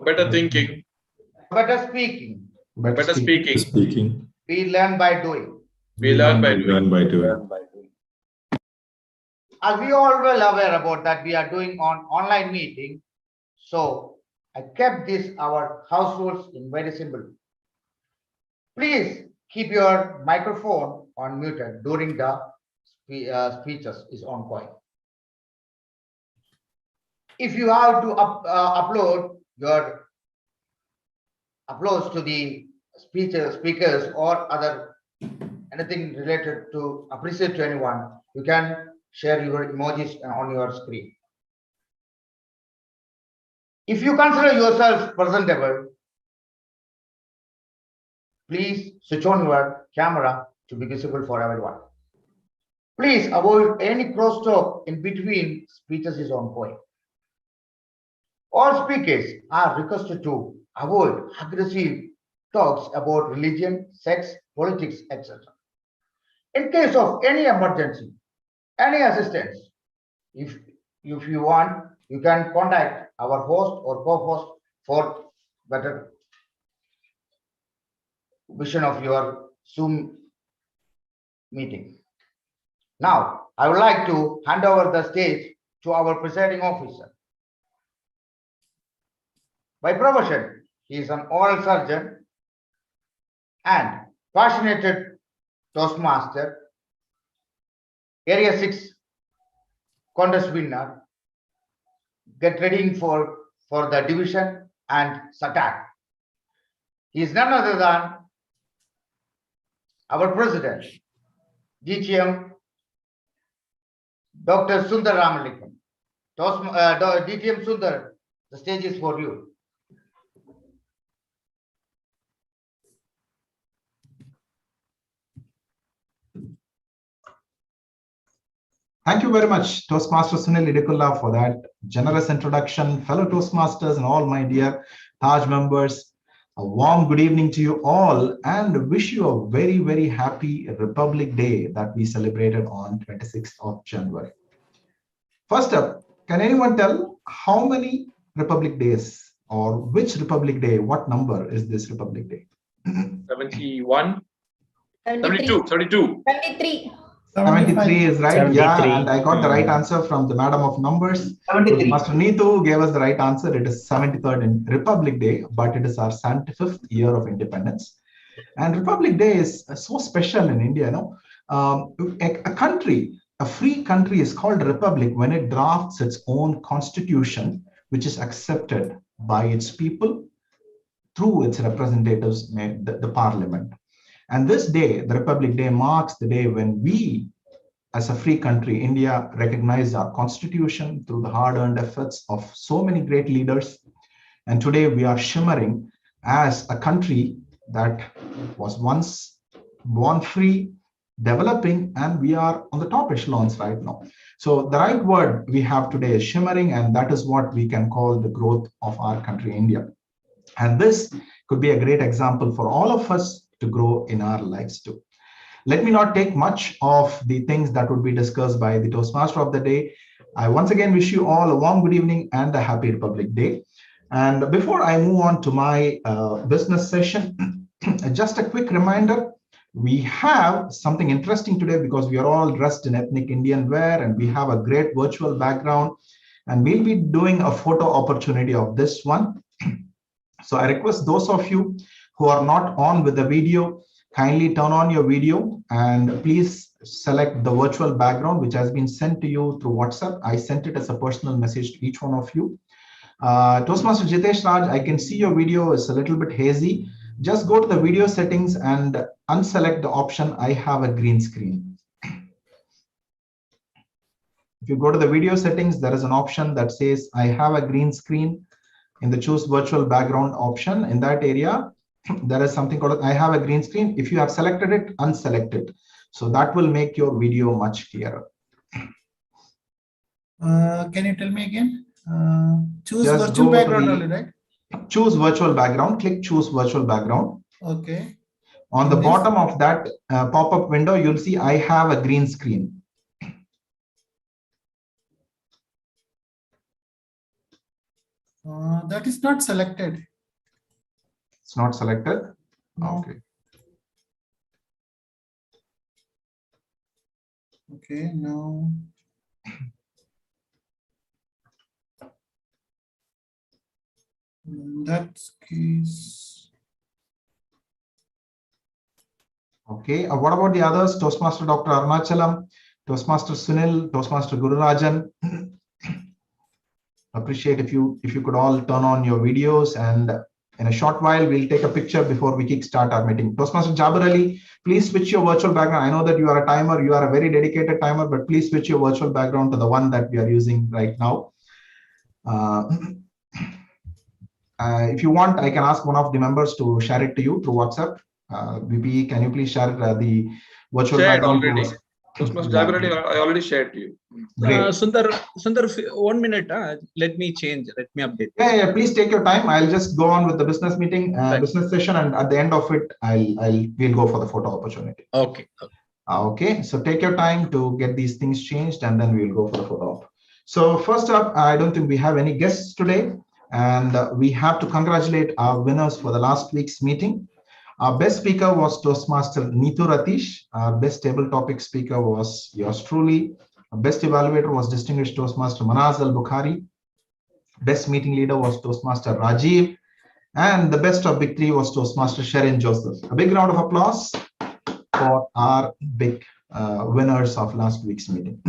better thinking, better speaking. better speaking. We learn by doing. We learn by doing. As we all well aware about that, we are doing on online meeting. So I kept this our house rules in very simple. Please keep your microphone on muted during the speeches is ongoing. If you have to upload your uploads to the speakers or other anything related to appreciate to anyone, you can share your emojis on your screen. If you consider yourself presentable, please switch on your camera to be visible for everyone. Please avoid any crosstalk in between speeches is ongoing. All speakers are requested to avoid aggressive talks about religion, sex, politics, etc. In case of any emergency, any assistance, if you want, you can contact our host or co-host for better vision of your Zoom meeting. Now, I would like to hand over the stage to our presiding officer. By profession, he is an oral surgeon and passionate Toastmaster, Area 6 contest winner, get ready for the division and SATAC. He is none other than our president, DTM Dr. Sundar Ramalingam. DTM Sundar, the stage is for you. Thank you very much, Toastmaster Sunil Idikulla, for that generous introduction. Fellow Toastmasters and all my dear Taj members, a warm good evening to you all and wish you a very, very happy Republic Day that we celebrated on 26th of January. First up, can anyone tell how many Republic Days or which Republic Day, what number is this Republic Day? 71? 73. 32. 73. 73 is right. 73. Yeah, and I got the right answer from the Madam of Numbers. 73. Master Neetu gave us the right answer. It is 73rd in Republic Day, but it is our 75th year of independence. And Republic Day is so special in India. A free country is called a republic when it drafts its own constitution, which is accepted by its people through its representatives, the parliament. And this day, the Republic Day, marks the day when we, as a free country, India, recognize our constitution through the hard-earned efforts of so many great leaders. And today we are shimmering as a country that was once born free, developing, and we are on the top echelons right now. So the right word we have today is shimmering, and that is what we can call the growth of our country, India. And this could be a great example for all of us to grow in our lives too. Let me not take much of the things that would be discussed by the Toastmaster of the day. I once again wish you all a warm good evening and a happy Republic Day. And before I move on to my business session, just a quick reminder, we have something interesting today because we are all dressed in ethnic Indian wear and we have a great virtual background, and we'll be doing a photo opportunity of this one. So I request those of you who are not on with the video, kindly turn on your video and please select the virtual background which has been sent to you through WhatsApp. I sent it as a personal message to each one of you. Toastmaster Jitesh Raj, I can see your video is a little bit hazy. Just go to the video settings and unselect the option, I have a green screen. If you go to the video settings, there is an option that says, I have a green screen. In the choose virtual background option, in that area, there is something called I have a green screen. If you have selected it, unselect it. So that will make your video much clearer. Can you tell me again? Choose virtual background only, right? Choose virtual background. Click choose virtual background. Okay. On the bottom of that pop-up window, you'll see I have a green screen. That is not selected. It's not selected. No. Okay. Okay, now. In that case. Okay. What about the others? Toastmaster Dr. Arunachalam, Toastmaster Sunil, Toastmaster Gururajan. Appreciate if you could all turn on your videos, and in a short while we'll take a picture before we kickstart our meeting. Toastmaster Jabir Ali, please switch your virtual background. I know that you are a timer, you are a very dedicated timer, but please switch your virtual background to the one that we are using right now. If you want, I can ask one of the members to share it to you through WhatsApp. VP, can you please share the virtual Shared background? already. Toastmaster Jabir Ali, I already shared to you. Great. Sundar, 1 minute. Let me change. Let me update. Yeah, please take your time. I'll just go on with the business meeting, business session, and at the end of it, we'll go for the photo opportunity. Okay. Okay. So take your time to get these things changed, and then we'll go for the photo op. So first up, I don't think we have any guests today, and we have to congratulate our winners for the last week's meeting. Our best speaker was Toastmaster Neetu Ratish. Our best table topic speaker was yours truly. Our best evaluator was distinguished Toastmaster Manaz Al-Bukhari. Best meeting leader was Toastmaster Rajiv. And the best of big three was Toastmaster Sherin Joseph. A big round of applause for our big winners of last week's meeting.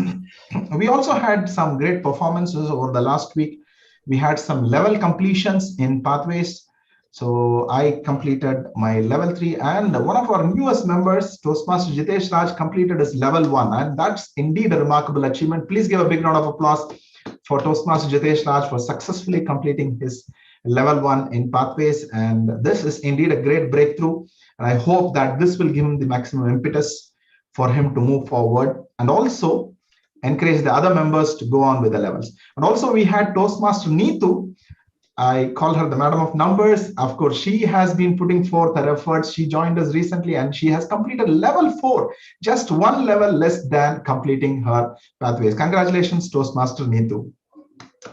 We also had some great performances over the last week. We had some level completions in pathways. So I completed my level 3, and one of our newest members, Toastmaster Jitesh Raj, completed his level 1, and that's indeed a remarkable achievement. Please give a big round of applause for Toastmaster Jitesh Raj for successfully completing his level 1 in pathways, and this is indeed a great breakthrough, and I hope that this will give him the maximum impetus for him to move forward and also encourage the other members to go on with the levels. And also we had Toastmaster Neetu. I call her the Madam of Numbers. Of course, she has been putting forth her efforts. She joined us recently and she has completed level 4, just one level less than completing her pathways. Congratulations, Toastmaster Neetu.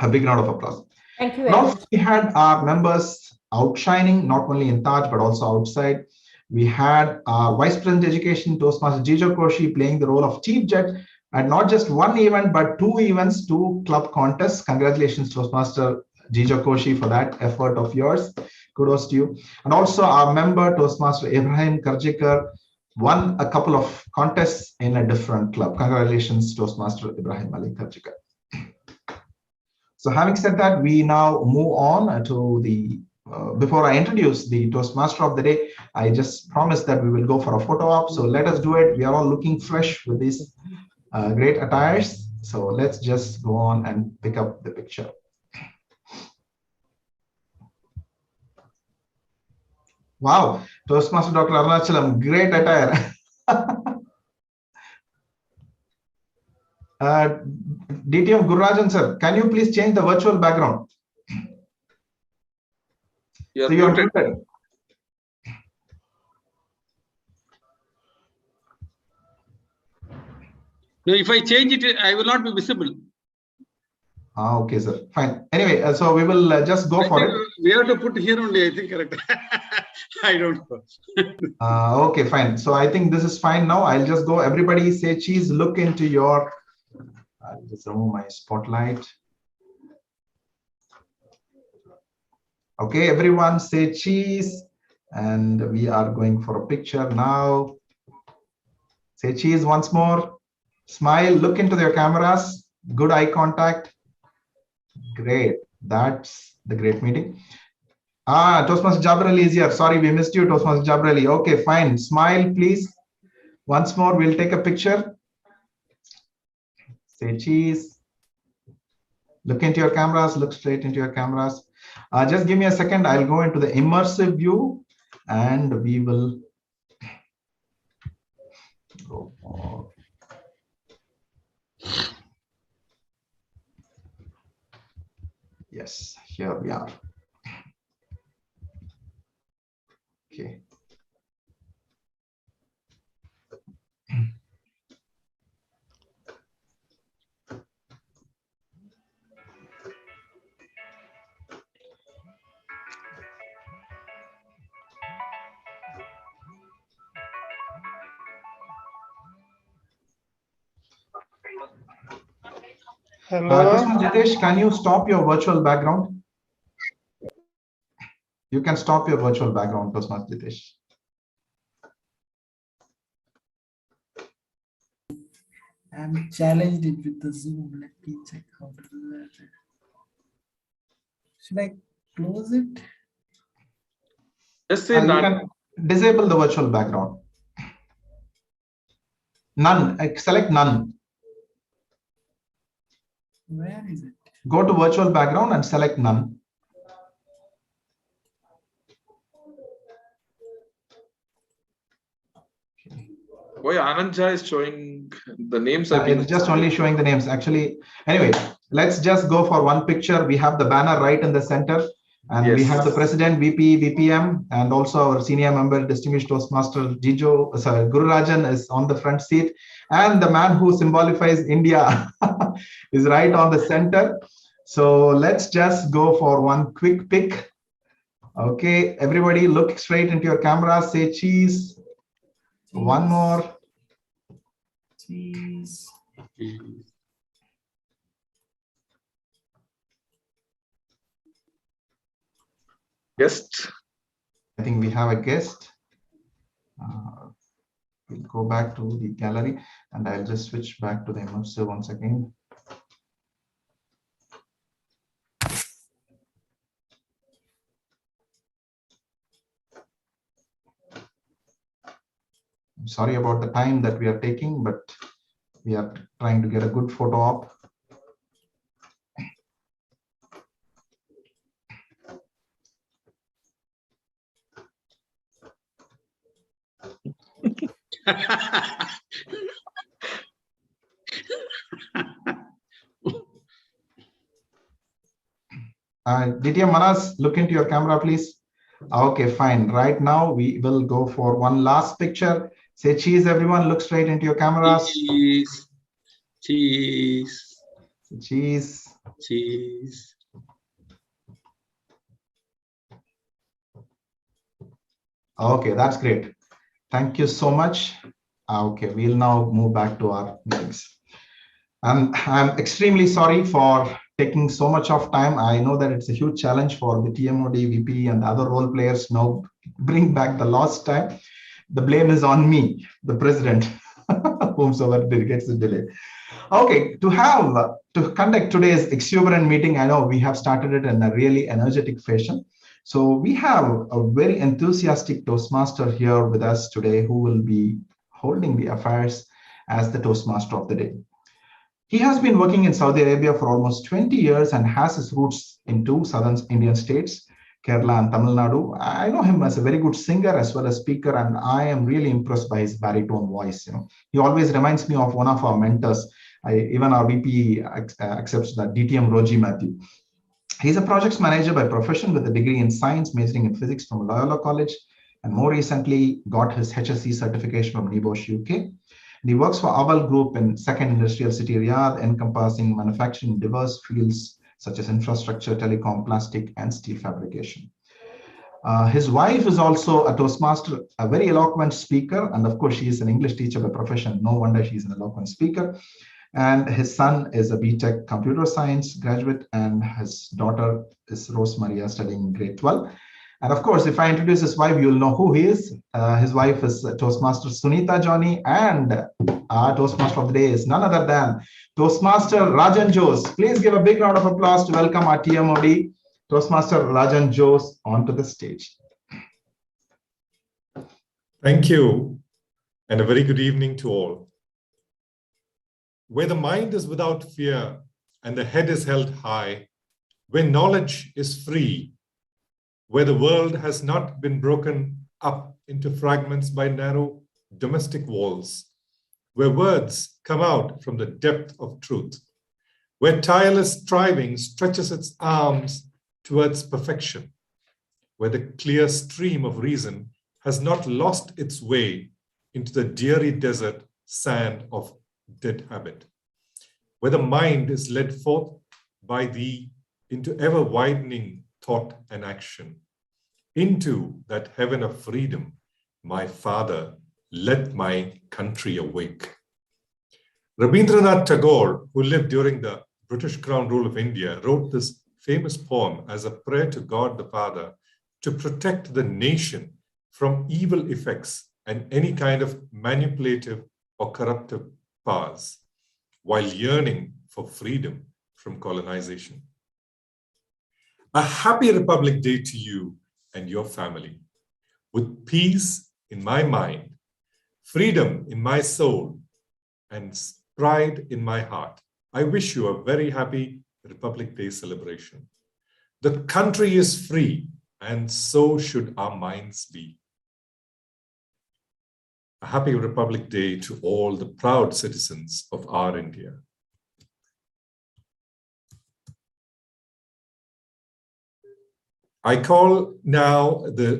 A big round of applause. Thank you. And also, we had our members outshining, not only in Taj, but also outside. We had our Vice President Education, Toastmaster Jijo Koshi, playing the role of Chief Judge at not just one event, but 2 events, 2 club contests. Congratulations, Toastmaster Jijo Koshi, for that effort of yours. Kudos to you. And also our member, Toastmaster Ibrahim Karjikar, won a couple of contests in a different club. Congratulations, Toastmaster Ibrahim Ali Karjikar. So having said that, we now move on to the, before I introduce the Toastmaster of the day, I just promised that we will go for a photo op. So let us do it. We are all looking fresh with these great attires. So let's just go on and pick up the picture. Wow, Toastmaster Dr. Arunachalam, great attire. DTM Gururajan sir, can you please change the virtual background? You're So you're muted. muted. No, if I change it, I will not be visible. Okay, sir. Fine. Anyway, so we will just go for it. We have to put here only, I think, correct. I don't know. Okay, fine. So I think this is fine now. I'll just go. Everybody say cheese, look into your, I'll just remove my spotlight. Okay, everyone say cheese. And we are going for a picture now. Say cheese once more. Smile, look into your cameras. Good eye contact. Great. That's the great meeting. Toastmaster Jabir Ali is here. Sorry, we missed you, Toastmaster Jabir Ali. Okay, fine. Smile, please. Once more, we'll take a picture. Say cheese. Look into your cameras. Look straight into your cameras. Just give me a second. I'll go into the immersive view and we will go for. Yes, here we are. Okay. Toastmaster Jitesh, can you stop your virtual background? You can stop your virtual background, Toastmaster Jitesh. I'm challenged it with the Zoom. Let me check how to do that. Should I close it? Just say You none. can disable the virtual background. None. Select none. Where is it? Go to virtual background and select none. Why Anand Jha is showing the names have been It's just only showing the names. Actually, anyway, let's just go for one picture. We have the banner right in the center, and we Yes. have the president, VP, VPM, and also our senior member, distinguished Toastmaster Guru Rajan is on the front seat, and the man who symbolifies India is right on the center. So let's just go for one quick pic. Okay, everybody look straight into your camera, say cheese. One more. Cheese. guest. I think we have a guest. We'll go back to the gallery and I'll just switch back to the immersive once again. I'm sorry about the time that we are taking, but we are trying to get a good photo op. Ditya Manas, look into your camera, please. Okay, fine. Right now, we will go for one last picture. Say cheese, everyone. Look straight into your cameras. Cheese. Cheese. Cheese. Cheese. Okay, that's great. Thank you so much. Okay, we'll now move back to our meetings. I'm extremely sorry for taking so much of time. I know that it's a huge challenge for the TMOD, VP, and the other role players now bring back the lost time. The blame is on me, the president, whomsoever gets the delay. Okay, to conduct today's exuberant meeting, I know we have started it in a really energetic fashion. So we have a very enthusiastic Toastmaster here with us today who will be holding the affairs as the Toastmaster of the day. He has been working in Saudi Arabia for almost 20 years and has his roots in two southern Indian states, Kerala and Tamil Nadu. I know him as a very good singer as well as speaker, and I am really impressed by his baritone voice. He always reminds me of one of our mentors. Even our VP accepts that, DTM Roji Matthew. He's a projects manager by profession with a degree in science, majoring in physics from Loyola College, and more recently got his HSC certification from NEBOSH UK. And he works for Awal Group in Second Industrial City, Riyadh, encompassing manufacturing in diverse fields such as infrastructure, telecom, plastic, and steel fabrication. His wife is also a Toastmaster, a very eloquent speaker, and of course, she is an English teacher by profession. No wonder she's an eloquent speaker. And his son is a BTech computer science graduate, and his daughter is Rose Maria studying grade 12. And of course, if I introduce his wife, you'll know who he is. His wife is Toastmaster Sunita Johnny, and our Toastmaster of the day is none other than Toastmaster Rajan Jose. Please give a big round of applause to welcome our TMOD, Toastmaster Rajan Jose, onto the stage. Thank you, and a very good evening to all. Where the mind is without fear and the head is held high, where knowledge is free, where the world has not been broken up into fragments by narrow domestic walls, where words come out from the depth of truth, where tireless striving stretches its arms towards perfection, where the clear stream of reason has not lost its way into the dreary desert sand of dead habit, where the mind is led forth by thee into ever-widening thought and action, into that heaven of freedom, my Father, let my country awake. Rabindranath Tagore, who lived during the British Crown Rule of India, wrote this famous poem as a prayer to God the Father to protect the nation from evil effects and any kind of manipulative or corruptive powers, while yearning for freedom from colonization. A happy Republic Day to you and your family, with peace in my mind, freedom in my soul, and pride in my heart. I wish you a very happy Republic Day celebration. The country is free, and so should our minds be. A happy Republic Day to all the proud citizens of our India. I call now the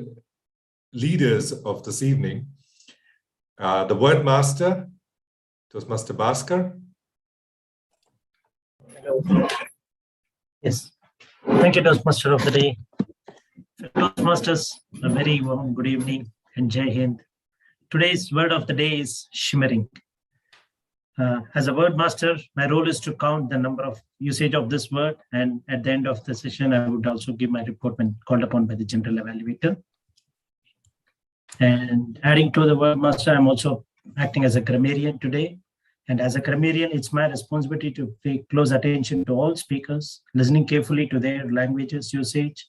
leaders of this evening, the word master, Toastmaster Bhaskar. Hello. Yes. Thank you, Toastmaster of the day. Toastmasters, a very warm good evening and Jai Hind. Today's word of the day is shimmering. As a word master, my role is to count the number of usage of this word, and at the end of the session, I would also give my report when called upon by the general evaluator. And adding to the word master, I'm also acting as a grammarian today. And as a grammarian, it's my responsibility to pay close attention to all speakers, listening carefully to their languages usage,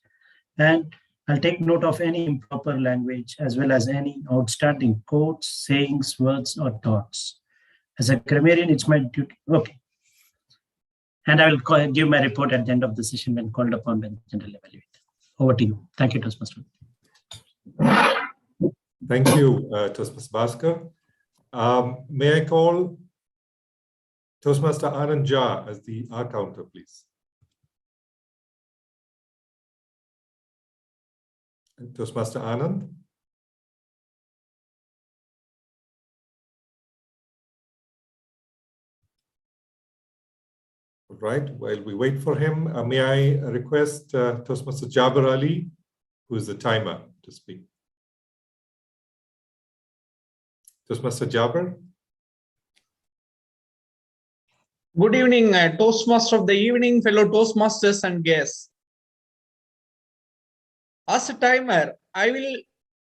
and I'll take note of any improper language as well as any outstanding quotes, sayings, words, or thoughts. As a grammarian, it's my duty. Okay. And I will give my report at the end of the session when called upon by the general evaluator. Over to you. Thank you, Toastmaster. Thank you, Toastmaster Bhaskar. May I call Toastmaster Anand Jha as the R counter, please? Toastmaster Anand. All right, while we wait for him, may I request Toastmaster Jaber Ali, who is the timer, to speak. Toastmaster Jaber. Good evening, Toastmaster of the evening, fellow Toastmasters and guests. As a timer, I will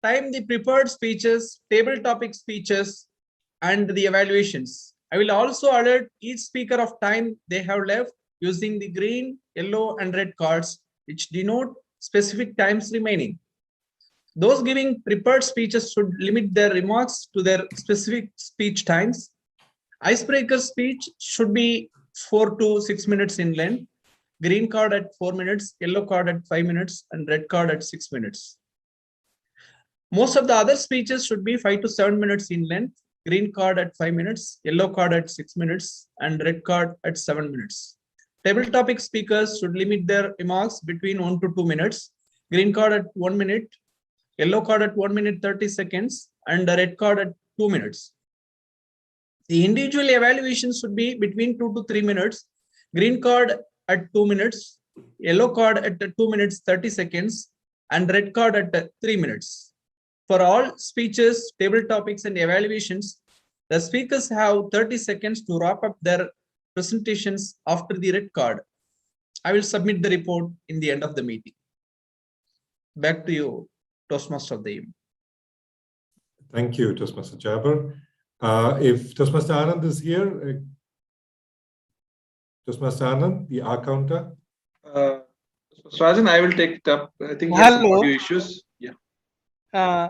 time the prepared speeches, table topic speeches, and the evaluations. I will also alert each speaker of time they have left using the green, yellow, and red cards, which denote specific times remaining. Those giving prepared speeches should limit their remarks to their specific speech times. Icebreaker speech should be 4 to 6 minutes in length. Green card at 4 minutes, yellow card at 5 minutes, and red card at 6 minutes. Most of the other speeches should be 5 to 7 minutes in length. Green card at 5 minutes, yellow card at 6 minutes, and red card at 7 minutes. Table topic speakers should limit their remarks between 1 to 2 minutes. Green card at 1 minute, yellow card at 1 minute 30 seconds, and the red card at 2 minutes. The individual evaluations should be between 2 to 3 minutes. Green card at 2 minutes, yellow card at 2 minutes 30 seconds, and red card at 3 minutes. For all speeches, table topics, and evaluations, the speakers have 30 seconds to wrap up their presentations after the red card. I will submit the report in the end of the meeting. Back to you, Toastmaster of the evening. Thank you, Toastmaster Jaber. If Toastmaster Anand is here, Toastmaster Anand, the R counter. Rajan, I will take it up. I think he has some audio issues. Yeah.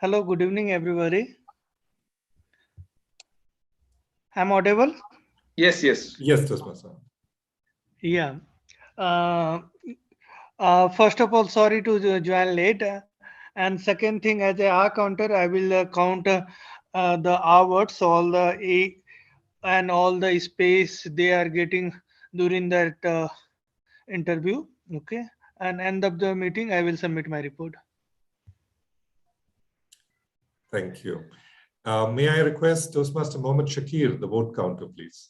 Hello, good evening, everybody. I'm audible? Yes, yes. Yes, Toastmaster. Yeah. First of all, sorry to join late. And second thing, as a R counter, I will count the R words, all the A and all the space they are getting during that interview. Okay. And end of the meeting, I will submit my report. Thank you. May I request Toastmaster Mohammed Shakir, the vote counter, please?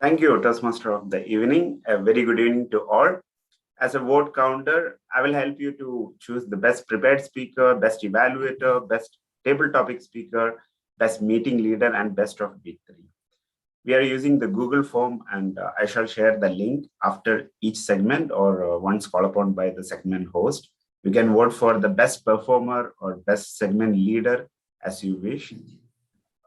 Thank you, Toastmaster of the evening. A very good evening to all. As a vote counter, I will help you to choose the best prepared speaker, best evaluator, best table topic speaker, best meeting leader, and best of big three. We are using the Google form, and I shall share the link after each segment or once called upon by the segment host. You can vote for the best performer or best segment leader as you wish.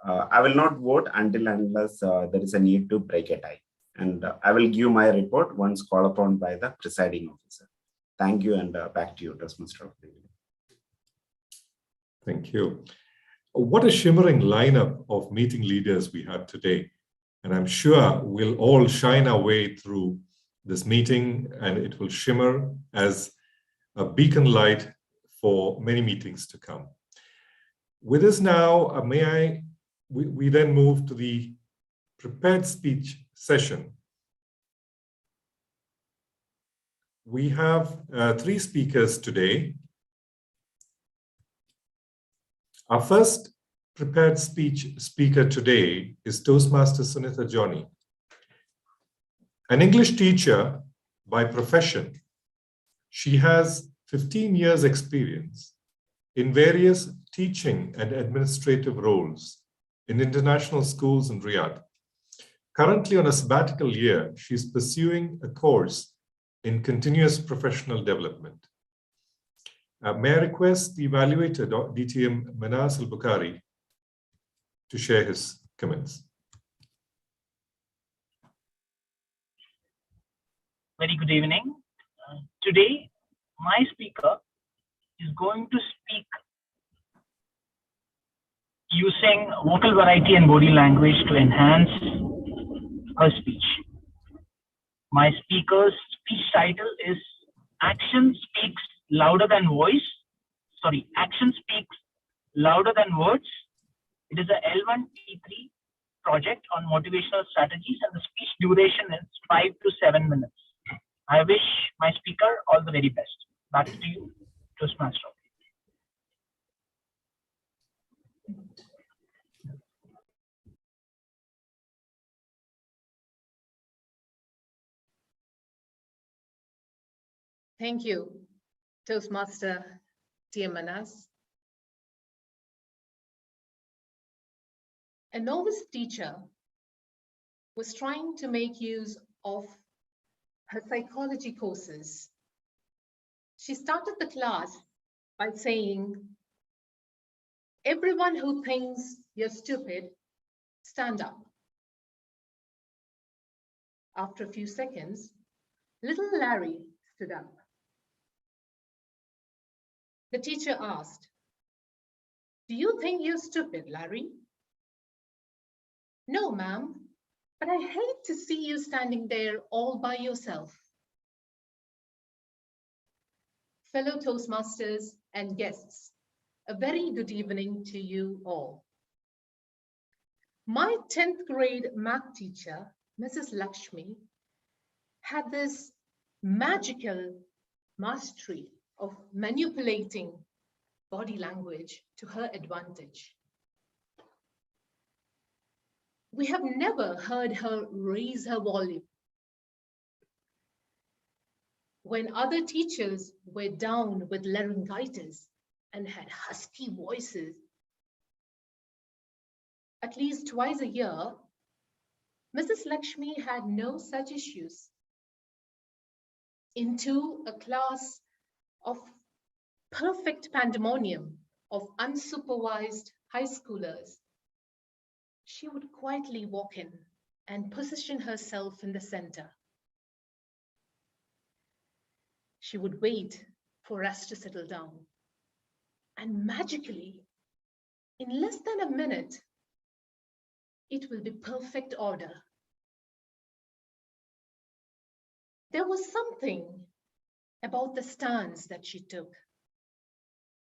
I will not vote until unless there is a need to break a tie. And I will give my report once called upon by the presiding officer. Thank you, and back to you, Toastmaster of the evening. Thank you. What a shimmering lineup of meeting leaders we had today. And I'm sure we'll all shine our way through this meeting, and it will shimmer as a beacon light for many meetings to come. With us now, we then move to the prepared speech session. We have 3 speakers today. Our first prepared speech speaker today is Toastmaster Sunitha Johnny. An English teacher by profession, she has 15 years experience in various teaching and administrative roles in international schools in Riyadh. Currently on a sabbatical year, she's pursuing a course in continuous professional development. May I request the evaluator, DTM Manas Al-Bukhari, to share his comments. Very good evening. Today, my speaker is going to speak using vocal variety and body language to enhance her speech. My speaker's speech title is Action Speaks Louder Than Voice. Sorry, Action Speaks Louder Than Words. It is a L1T3 project on motivational strategies, and the speech duration is 5 to 7 minutes. I wish my speaker all the very best. Back to you, Toastmaster. Thank you, Toastmaster T.M. Manas. A novice teacher was trying to make use of her psychology courses. She started the class by saying, "Everyone who thinks you're stupid, stand up." After a few seconds, little Larry stood up. The teacher asked, "Do you think you're stupid, Larry?" "No, ma'am, but I hate to see you standing there all by yourself." Fellow Toastmasters and guests, a very good evening to you all. My 10th grade math teacher, Mrs. Lakshmi, had this magical mastery of manipulating body language to her advantage. We have never heard her raise her volume. When other teachers were down with laryngitis and had husky voices, at least twice a year, Mrs. Lakshmi had no such issues. Into a class of perfect pandemonium of unsupervised high schoolers, she would quietly walk in and position herself in the center. She would wait for us to settle down. And magically, in less than a minute, it will be perfect order. There was something about the stance that she took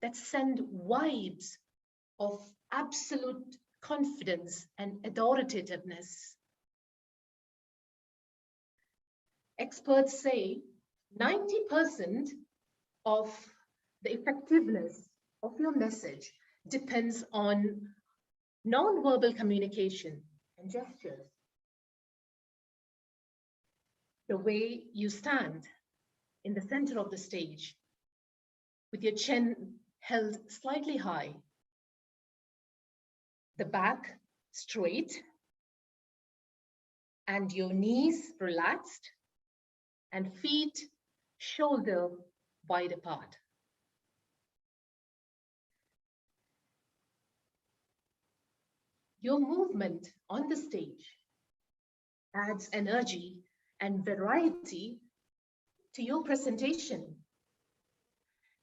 that sent vibes of absolute confidence and authoritativeness. Experts say 90% of the effectiveness of your message depends on non-verbal communication and gestures. The way you stand in the center of the stage with your chin held slightly high, the back straight, and your knees relaxed and feet shoulder wide apart. Your movement on the stage adds energy and variety to your presentation.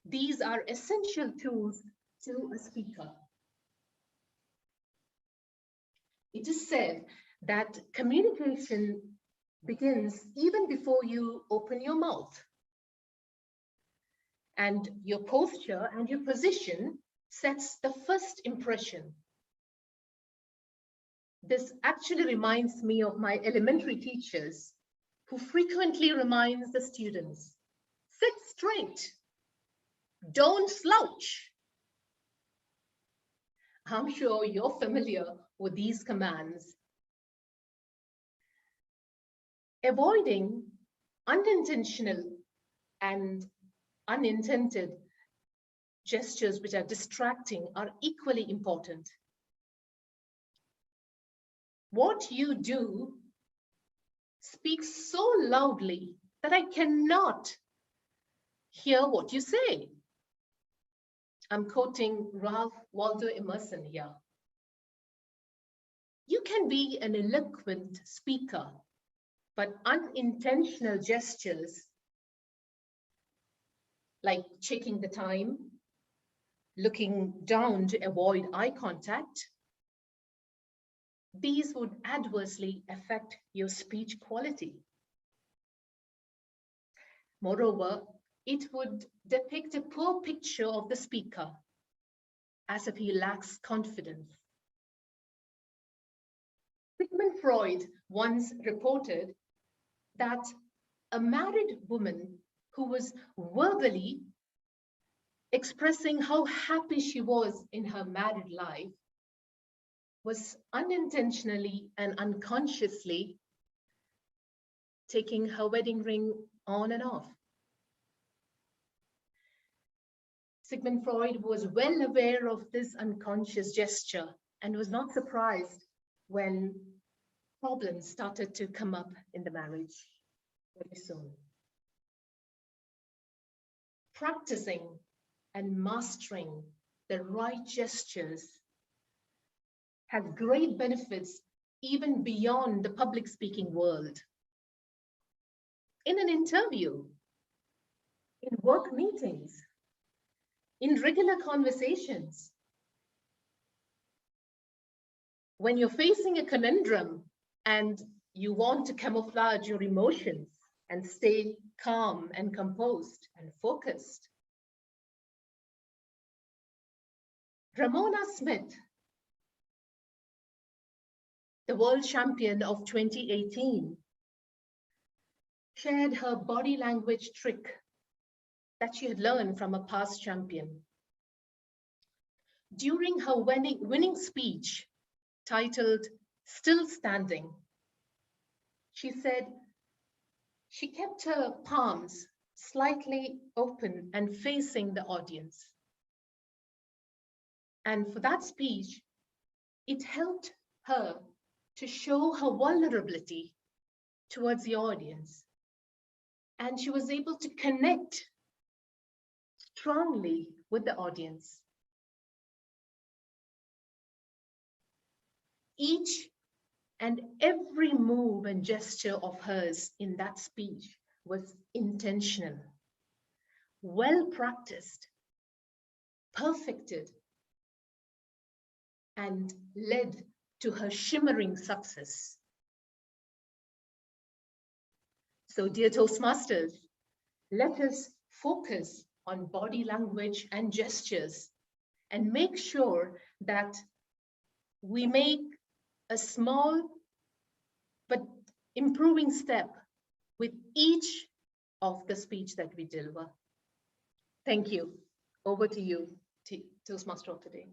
These are essential tools to a speaker. It is said that communication begins even before you open your mouth. And your posture and your position sets the first impression. This actually reminds me of my elementary teachers who frequently reminds the students, sit straight, don't slouch. I'm sure you're familiar with these commands. Avoiding unintentional and unintended gestures which are distracting are equally important. What you do speaks so loudly that I cannot hear what you say. I'm quoting Ralph Waldo Emerson here. You can be an eloquent speaker, but unintentional gestures like checking the time, looking down to avoid eye contact, these would adversely affect your speech quality. Moreover, it would depict a poor picture of the speaker, as if he lacks confidence. Sigmund Freud once reported that a married woman who was verbally expressing how happy she was in her married life was unintentionally and unconsciously taking her wedding ring on and off. Sigmund Freud was well aware of this unconscious gesture and was not surprised when problems started to come up in the marriage very soon. Practicing and mastering the right gestures has great benefits even beyond the public speaking world. In an interview, in work meetings, in regular conversations, when you're facing a conundrum and you want to camouflage your emotions and stay calm and composed and focused. Ramona Smith, the world champion of 2018, shared her body language trick that she had learned from a past champion. During her winning speech titled Still Standing, she said she kept her palms slightly open and facing the audience. And for that speech, it helped her to show her vulnerability towards the audience. And she was able to connect strongly with the audience. Each and every move and gesture of hers in that speech was intentional, well practiced, perfected, and led to her shimmering success. So, dear Toastmasters, let us focus on body language and gestures and make sure that we make a small but improving step with each of the speech that we deliver. Thank you. Over to you, Toastmaster of the Day.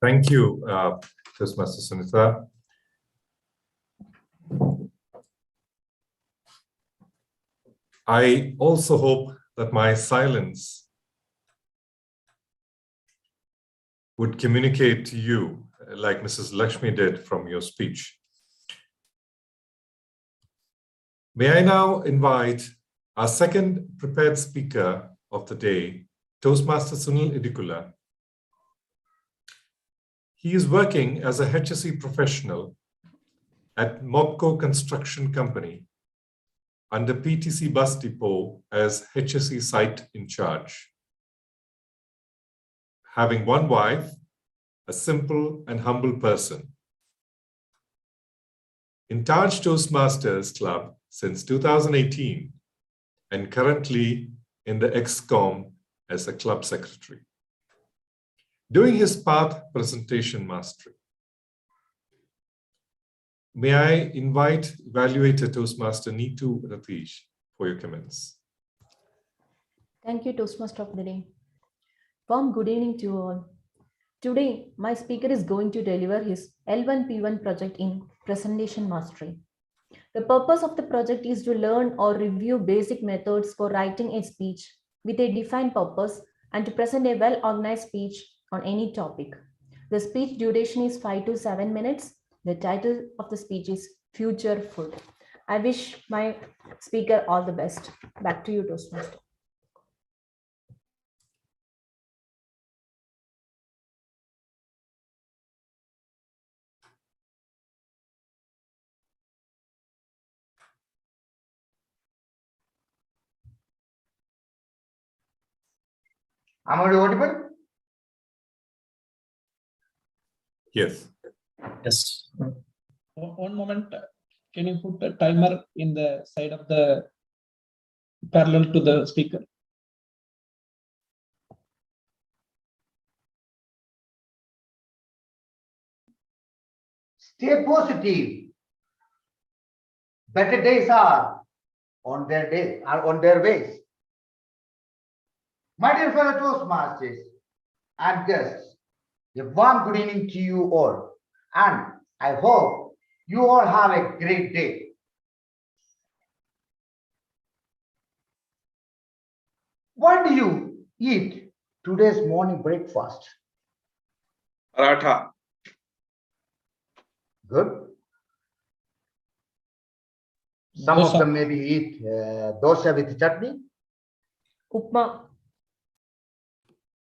Thank you, Toastmaster Sunitha. I also hope that my silence would communicate to you, like Mrs. Lakshmi did from your speech. May I now invite our second prepared speaker of the day, Toastmaster Sunil Idikula. He is working as a HSE professional at Mobco Construction Company under PTC Bus Depot as HSE site in charge. Having one wife, a simple and humble person. In Taj Toastmasters Club since 2018 and currently in the ExCom as a club secretary. Doing his path presentation mastery. May I invite evaluator Toastmaster Neetu Ratish for your comments. Thank you, Toastmaster of the Day. Warm good evening to you all. Today, my speaker is going to deliver his L1P1 project in presentation mastery. The purpose of the project is to learn or review basic methods for writing a speech with a defined purpose and to present a well-organized speech on any topic. The speech duration is 5 to 7 minutes. The title of the speech is Future Food. I wish my speaker all the best. Back to you, Toastmaster. Am I audible? Yes. Yes. One moment. Can you put a timer in the side of the parallel to the speaker? Stay positive. Better days are on their ways. My dear fellow Toastmasters and guests, a warm good evening to you all, and I hope you all have a great day. What do you eat today's morning breakfast? Paratha. Good. Some of them maybe eat dosa with chutney. Upma.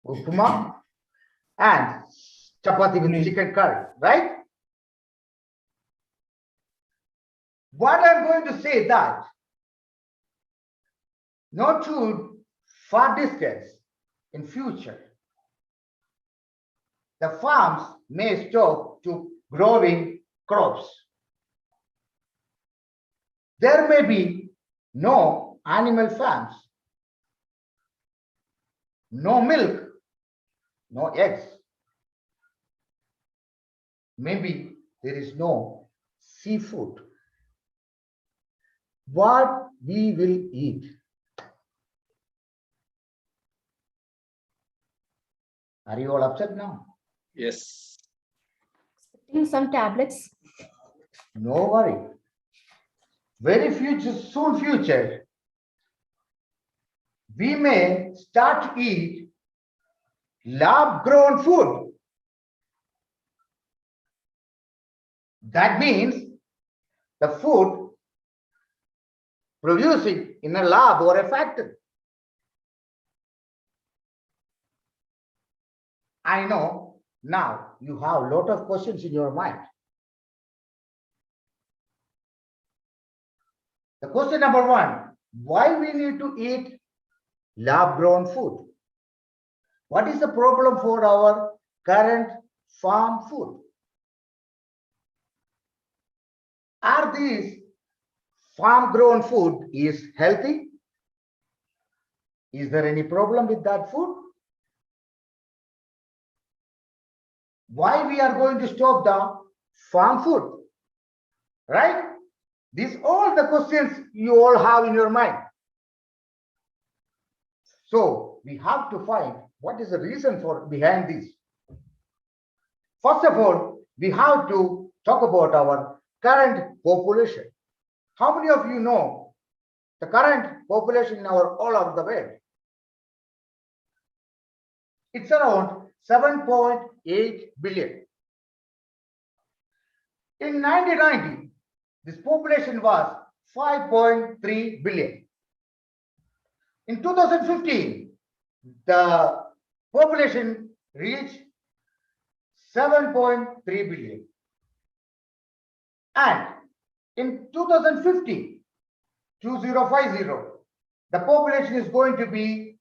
Upma. And chapati with chicken curry, right? What I'm going to say that not too far distance in future, the farms may stop to growing crops. There may be no animal farms, no milk, no eggs. Maybe there is no seafood. What we will eat? Are you all upset now? Yes. Expecting some tablets. No worry. Very soon future, we may start to eat lab-grown food. That means the food producing in a lab or a factory. I know now you have a lot of questions in your mind. The question number one, why we need to eat lab-grown food? What is the problem for our current farm food? Are these farm-grown food is healthy? Is there any problem with that food? Why we are going to stop the farm food? Right? These all the questions you all have in your mind. So we have to find what is the reason for behind this. First of all, we have to talk about our current population. How many of you know the current population in all over the world? It's around 7.8 billion. In 1990, this population was 5.3 billion. In 2015, the population reached 7.3 billion. And in 2050, the population is going to be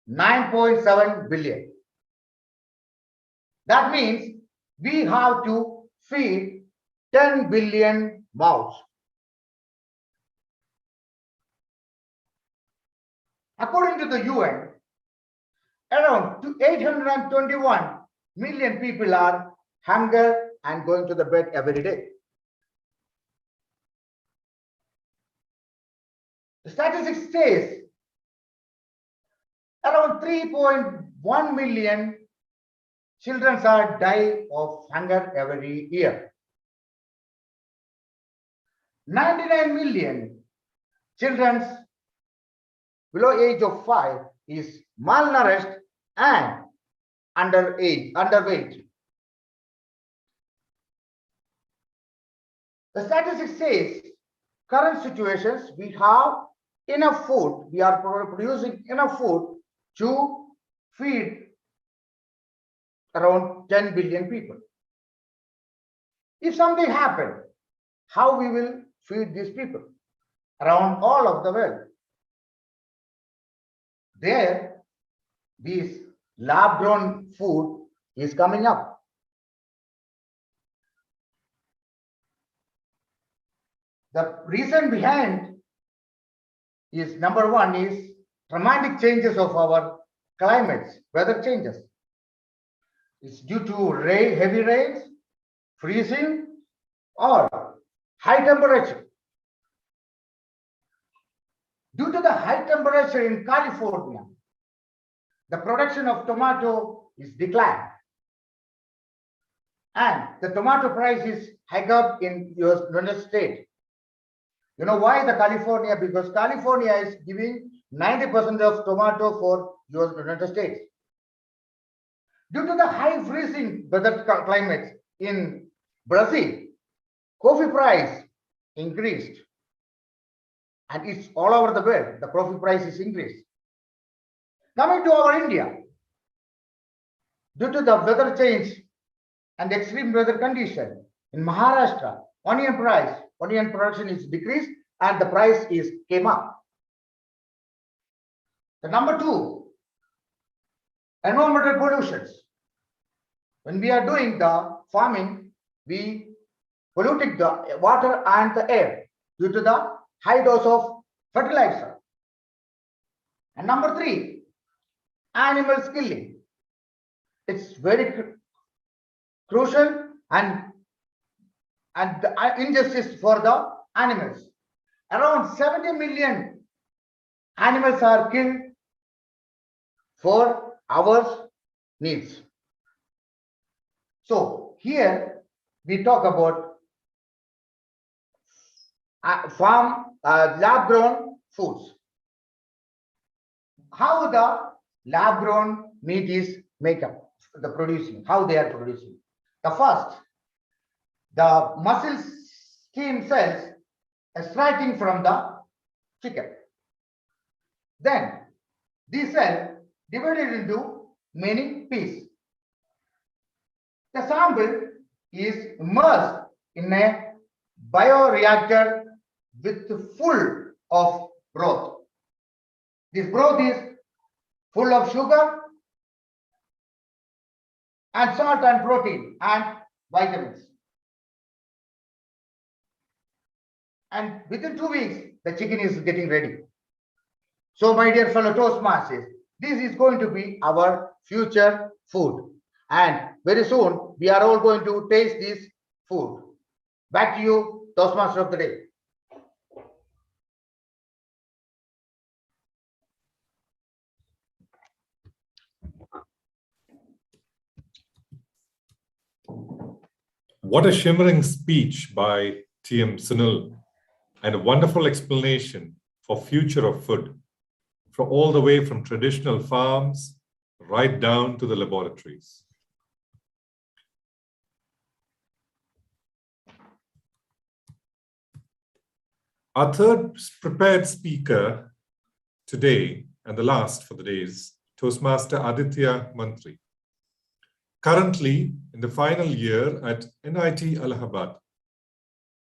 9.7 billion. That means we have to feed 10 billion mouths. According to the UN, around 821 million people are hunger and going to the bed every day. The statistics says around 3.1 million children are die of hunger every year. 99 million children below age of 5 is malnourished and underweight. The statistics says current situations we have enough food, we are producing enough food to feed around 10 billion people. If something happened, how we will feed these people around all of the world? There, this lab-grown food is coming up. The reason behind is number one is dramatic changes of our climates, weather changes. It's due to heavy rains, freezing, or high temperature. Due to the high temperature in California, the production of tomato is declined. And the tomato price is hike up in United States. You know why the California? Because California is giving 90% of tomato for United States. Due to the high freezing weather climate in Brazil, coffee price increased. And it's all over the world, the coffee price is increased. Coming to our India, due to the weather change and extreme weather condition in Maharashtra, onion production is decreased and the price came up. The number two, environmental pollutions. When we are doing the farming, we polluted the water and the air due to the high dose of fertilizer. And number three, animal killing. It's very crucial and the injustice for the animals. Around 70 million animals are killed for our needs. So here we talk about lab-grown foods. How the lab-grown meat is producing, how they are producing. The first, the muscle skin cells extracting from the chicken. Then these cells divided into many pieces. The sample is immersed in a bioreactor with full of broth. This broth is full of sugar and salt and protein and vitamins. And within 2 weeks, the chicken is getting ready. So my dear fellow Toastmasters, this is going to be our future food. And very soon, we are all going to taste this food. Back to you, Toastmaster of the day. What a shimmering speech by T.M. Sunil, and a wonderful explanation for future of food, all the way from traditional farms right down to the laboratories. Our third prepared speaker today, and the last for the day, is Toastmaster Aditya Mantri. Currently in the final year at NIT Allahabad,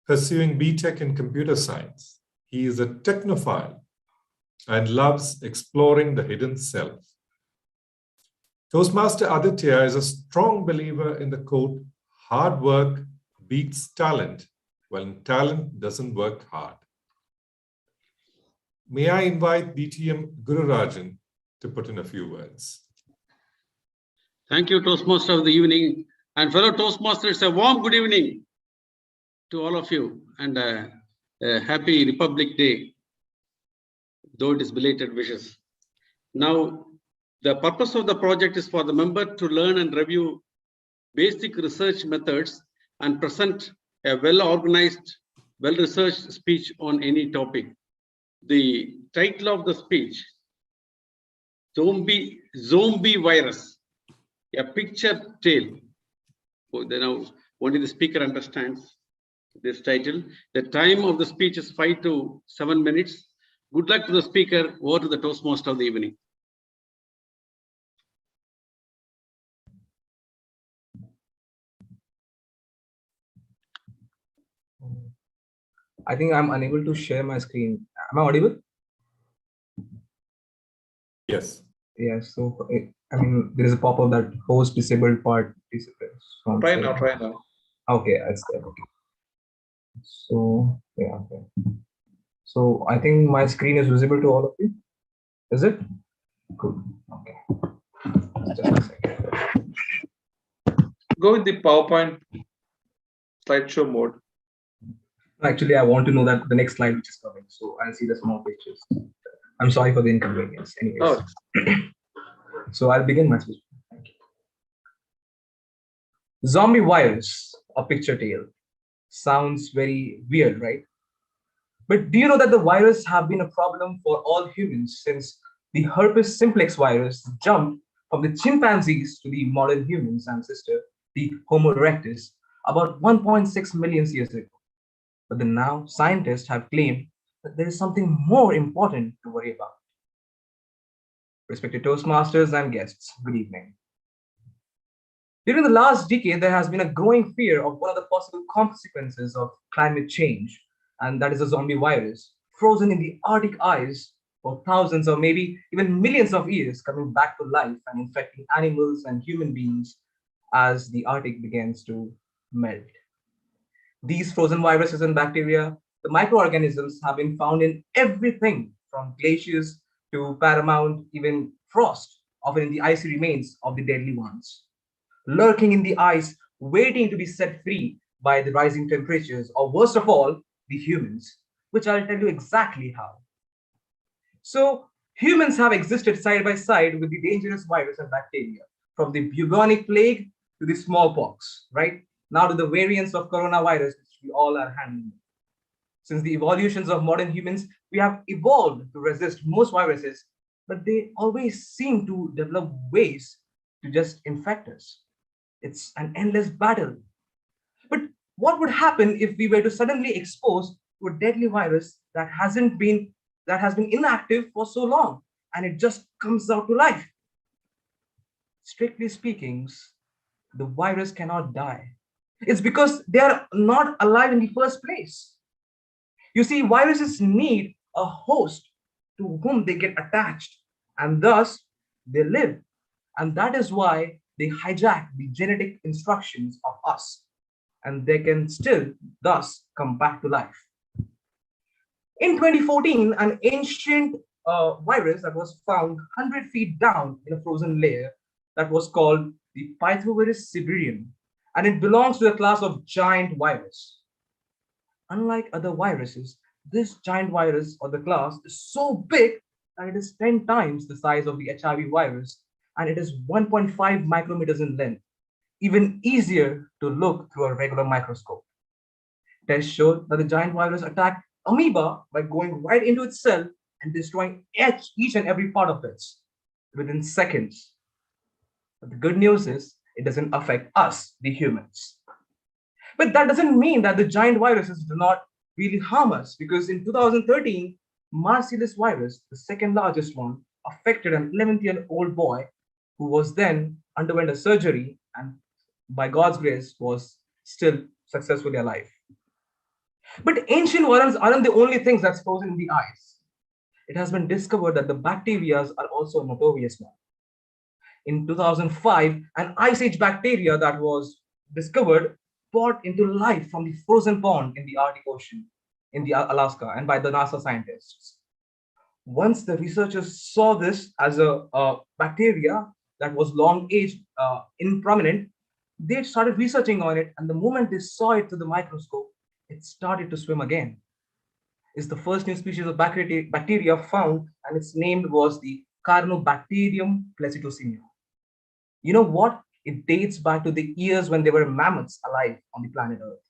pursuing BTech in computer science, he is a technophile and loves exploring the hidden self. Toastmaster Aditya is a strong believer in the quote, hard work beats talent when talent doesn't work hard. May I invite DTM Gururajan to put in a few words. Thank you, Toastmaster of the evening. And fellow Toastmasters, a warm good evening to all of you and a happy Republic Day, though it is belated wishes. Now, the purpose of the project is for the member to learn and review basic research methods and present a well-organized, well-researched speech on any topic. The title of the speech, Zombie Virus, a picture tale. Now, only the speaker understands this title. The time of the speech is 5 to 7 minutes. Good luck to the speaker. Over to the Toastmaster of the evening. I think I'm unable to share my screen. Am I audible? Yes. Yeah, so I mean, there is a pop-up that host disabled part disabled. Try now. Okay, it's there. Okay. So, yeah, okay. So I think my screen is visible to all of you. Is it? Good. Okay. Just a second. Go with the PowerPoint slideshow mode. Actually, I want to know that the next slide which is coming, so I'll see the small pictures. I'm sorry for the inconvenience. Anyways. Oh. So I'll begin my speech. Thank you. Zombie virus, a picture tale. Sounds very weird, right? But do you know that the virus have been a problem for all humans since the herpes simplex virus jumped from the chimpanzees to the modern humans ancestor, the Homo erectus, about 1.6 million years ago. But then now scientists have claimed that there is something more important to worry about. Respected Toastmasters and guests, good evening. During the last decade, there has been a growing fear of one of the possible consequences of climate change, and that is a zombie virus, frozen in the Arctic ice for thousands or maybe even millions of years, coming back to life and infecting animals and human beings as the Arctic begins to melt. These frozen viruses and bacteria, the microorganisms, have been found in everything from glaciers to paramount, even frost, often in the icy remains of the deadly ones, lurking in the ice, waiting to be set free by the rising temperatures, or worst of all, the humans, which I'll tell you exactly how. So, humans have existed side by side with the dangerous virus and bacteria, from the bubonic plague to the smallpox, right? Now to the variants of coronavirus, which we all are handling. Since the evolutions of modern humans, we have evolved to resist most viruses, but they always seem to develop ways to just infect us. It's an endless battle. But what would happen if we were to suddenly expose to a deadly virus that has been inactive for so long, and it just comes out to life? Strictly speaking, the virus cannot die. It's because they are not alive in the first place. You see, viruses need a host to whom they get attached, and thus they live. And that is why they hijack the genetic instructions of us, and they can still thus come back to life. In 2014, an ancient virus that was found 100 feet down in a frozen layer that was called the Pythovirus siberium, and it belongs to the class of giant virus. Unlike other viruses, this giant virus or the class is so big that it is 10 times the size of the HIV virus, and it is 1.5 micrometers in length, even easier to look through a regular microscope. Tests showed that the giant virus attacked amoeba by going right into its cell and destroying each and every part of it within seconds. But the good news is it doesn't affect us, the humans. But that doesn't mean that the giant viruses do not really harm us, because in 2013, Marcellus virus, the second largest one, affected an 11-year-old boy who was then underwent a surgery and by God's grace was still successfully alive. But ancient worms aren't the only things that's frozen in the ice. It has been discovered that the bacteria are also notorious now. In 2005, an ice age bacteria that was discovered brought into life from the frozen pond in the Arctic Ocean in the Alaska and by the NASA scientists. Once the researchers saw this as a bacteria that was long aged, improminent, they started researching on it, and the moment they saw it through the microscope, it started to swim again. It's the first new species of bacteria found, and its name was the Carnobacterium pleistocenia. You know what? It dates back to the years when there were mammoths alive on the planet Earth.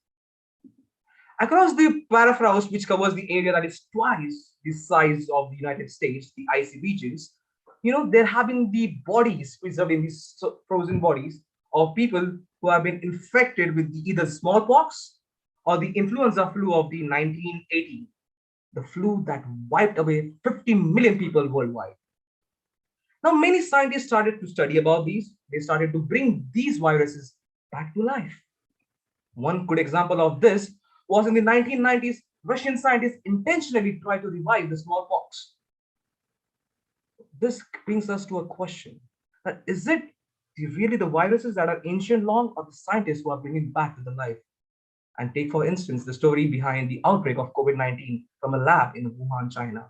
Across the permafrost, which covers the area that is twice the size of the United States, the icy regions, there have been the bodies preserved in these frozen bodies of people who have been infected with either smallpox or the influenza flu of the 1980, the flu that wiped away 50 million people worldwide. Now, many scientists started to study about these. They started to bring these viruses back to life. One good example of this was in the 1990s, Russian scientists intentionally tried to revive the smallpox. This brings us to a question: that is it really the viruses that are ancient long, or the scientists who are bringing back to the life? And take, for instance, the story behind the outbreak of COVID-19 from a lab in Wuhan, China.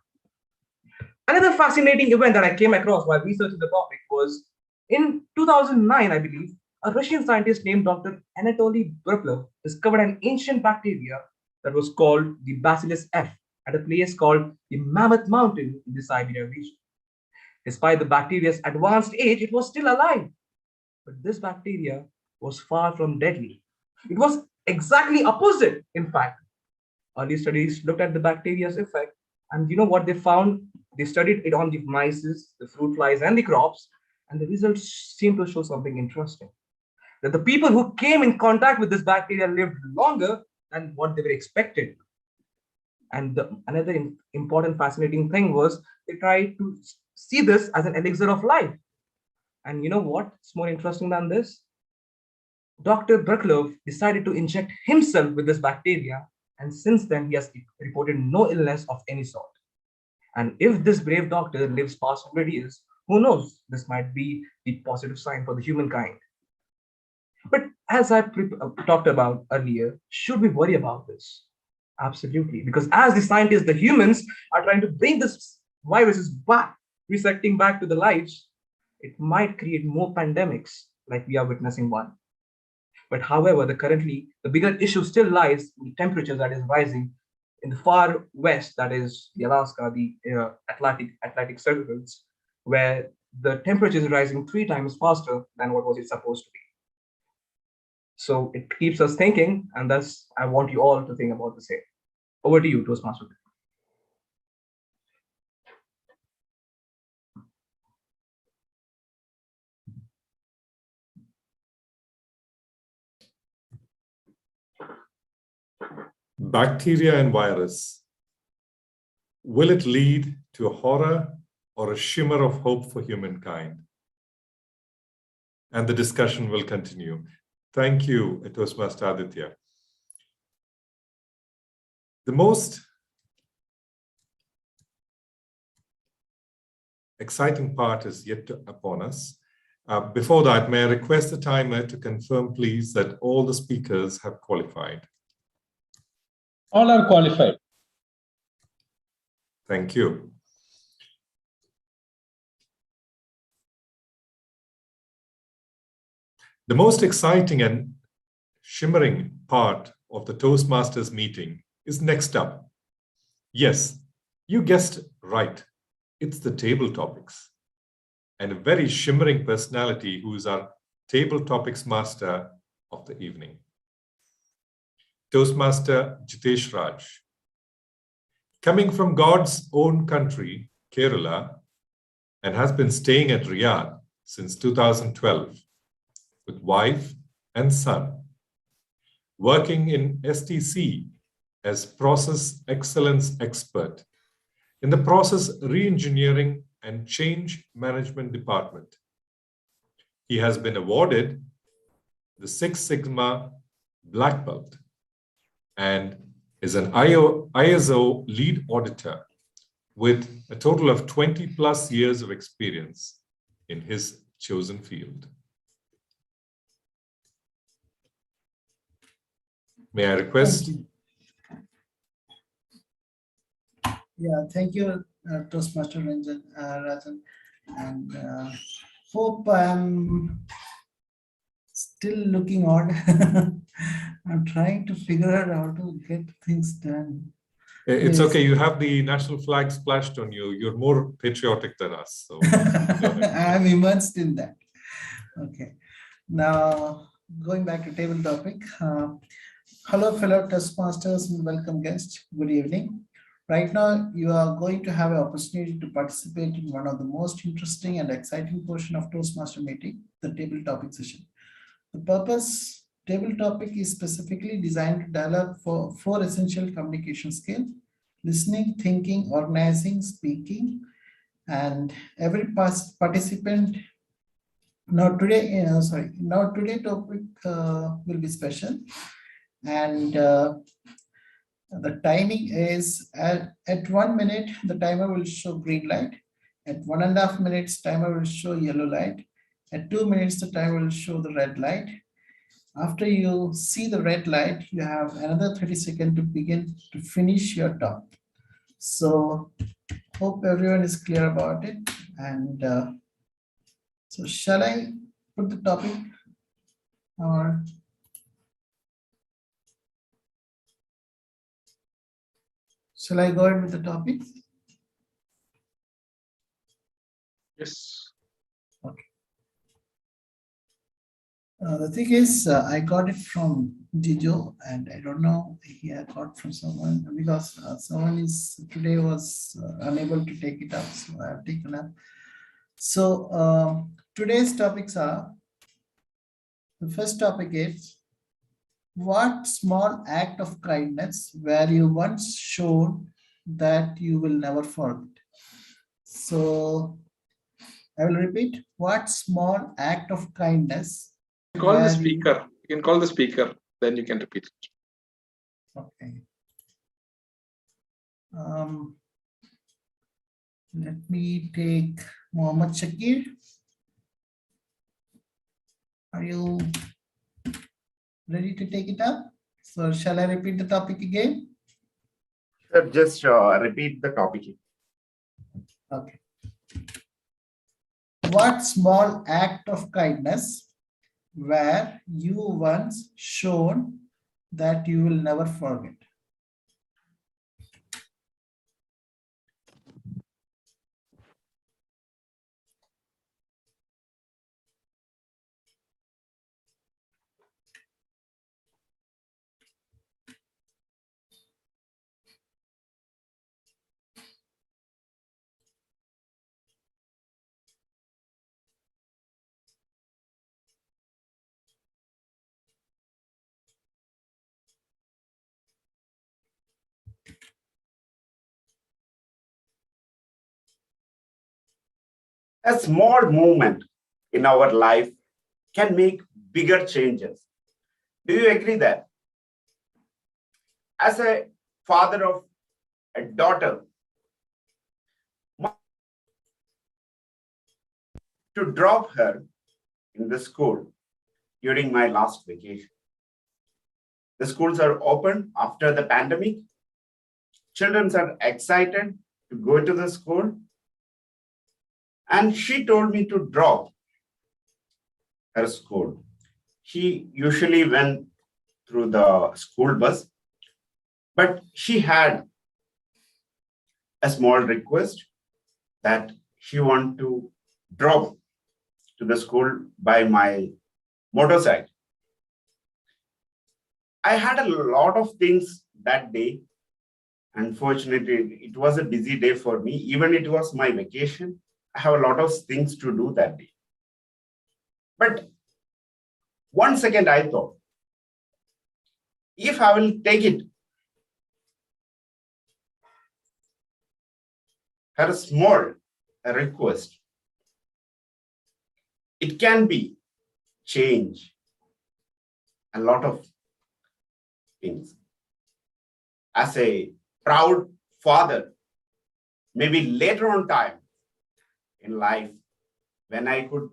Another fascinating event that I came across while researching the topic was in 2009, I believe, a Russian scientist named Dr. Anatoly Burklov discovered an ancient bacteria that was called the Bacillus F at a place called the Mammoth Mountain in the Siberia region. Despite the bacteria's advanced age, it was still alive. But this bacteria was far from deadly. It was exactly opposite, in fact. Early studies looked at the bacteria's effect, and you know what they found? They studied it on the mice, the fruit flies, and the crops, and the results seemed to show something interesting. That the people who came in contact with this bacteria lived longer than what they were expected. And another important fascinating thing was they tried to see this as an elixir of life. And you know what's more interesting than this? Dr. Burklov decided to inject himself with this bacteria, and since then he has reported no illness of any sort. And if this brave doctor lives past 100 years, who knows, this might be the positive sign for the humankind. But as I talked about earlier, should we worry about this? Absolutely, because as the scientists, the humans are trying to bring this viruses back, resetting back to the lives, it might create more pandemics like we are witnessing one. But however, currently, the bigger issue still lies in the temperature that is rising in the far west, that is the Alaska, the Atlantic circles, where the temperature is rising 3 times faster than what was it supposed to be. So it keeps us thinking, and thus I want you all to think about the same. Over to you, Toastmaster. Bacteria and virus. Will it lead to a horror or a shimmer of hope for humankind? And the discussion will continue. Thank you, Toastmaster Aditya. The most exciting part is yet upon us. Before that, may I request the timer to confirm, please, that all the speakers have qualified? All are qualified. Thank you. The most exciting and shimmering part of the Toastmasters meeting is next up. Yes, you guessed right. It's the table topics. And a very shimmering personality who is our table topics master of the evening. Toastmaster Jitesh Raj. Coming from God's own country, Kerala, and has been staying at Riyadh since 2012 with wife and son, working in STC as process excellence expert in the process reengineering and change management department. He has been awarded the Six Sigma Black Belt and is an ISO lead auditor with a total of 20 plus years of experience in his chosen field. May I request? Yeah, thank you, Toastmaster Rajan. And hope I'm still looking odd. I'm trying to figure out how to get things done. It's okay. You have the national flag splashed on you. You're more patriotic than us. So I'm immersed in that. Okay. Now, going back to table topic. Hello, fellow Toastmasters and welcome guests. Good evening. Right now, you are going to have an opportunity to participate in one of the most interesting and exciting portion of Toastmaster meeting, the table topic session. The purpose table topic is specifically designed to develop for 4 essential communication skills: listening, thinking, organizing, speaking, and every participant. Now today topic will be special, and the timing is at 1 minute, the timer will show green light. At 1.5 minutes, timer will show yellow light. At 2 minutes, the timer will show the red light. After you see the red light, you have another 30 seconds to begin to finish your talk. So hope everyone is clear about it. And so shall I put the topic or shall I go ahead with the topic? Yes. Okay. The thing is, I got it from Jijo, and I don't know he had got from someone because someone is today was unable to take it up, so I have taken up. So today's topics are: the first topic is, what small act of kindness were you once shown that you will never forget? So I will repeat, what small act of kindness? Call the speaker. You can call the speaker, then you can repeat it. Okay. Let me take Mohammed Shakir. Are you ready to take it up? So shall I repeat the topic again? Sir, just repeat the topic. Okay. What small act of kindness were you once shown that you will never forget? A small movement in our life can make bigger changes. Do you agree that? As a father of a daughter, to drop her in the school during my last vacation. The schools are open after the pandemic. Children are excited to go to the school. And she told me to drop her school. She usually went through the school bus, but she had a small request that she wanted to drop to the school by my motorcycle. I had a lot of things that day. Unfortunately, it was a busy day for me. Even it was my vacation. I have a lot of things to do that day. But 1 second I thought, if I will take it her small request, it can be change a lot of things. As a proud father, maybe later on time in life, when I could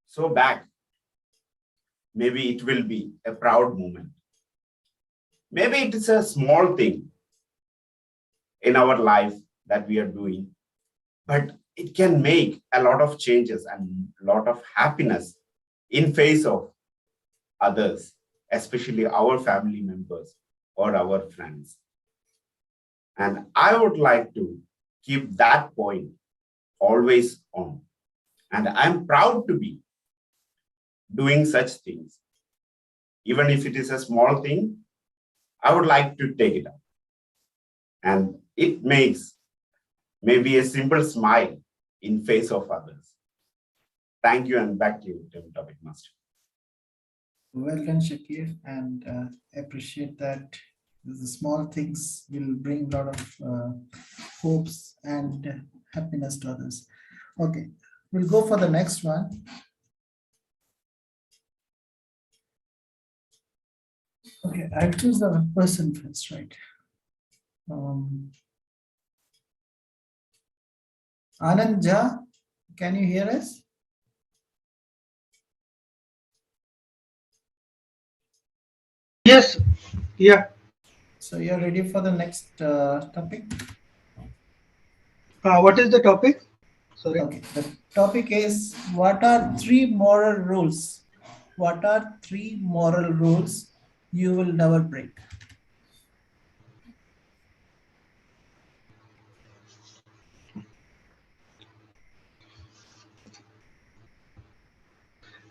so back, maybe it will be a proud moment. Maybe it is a small thing in our life that we are doing, but it can make a lot of changes and a lot of happiness in face of others, especially our family members or our friends. And I would like to keep that point always on. And I'm proud to be doing such things. Even if it is a small thing, I would like to take it up. And it makes maybe a simple smile in face of others. Thank you, and back to you, Topic Master. Well done, Shakir, and appreciate that the small things will bring a lot of hopes and happiness to others. Okay, we'll go for the next one. Okay, I'll choose the person first, right? Anand Jha, can you hear us? Yes, yeah. So you're ready for the next topic? What is the topic? Sorry. Okay, the topic is, what are 3 moral rules? What are 3 moral rules you will never break?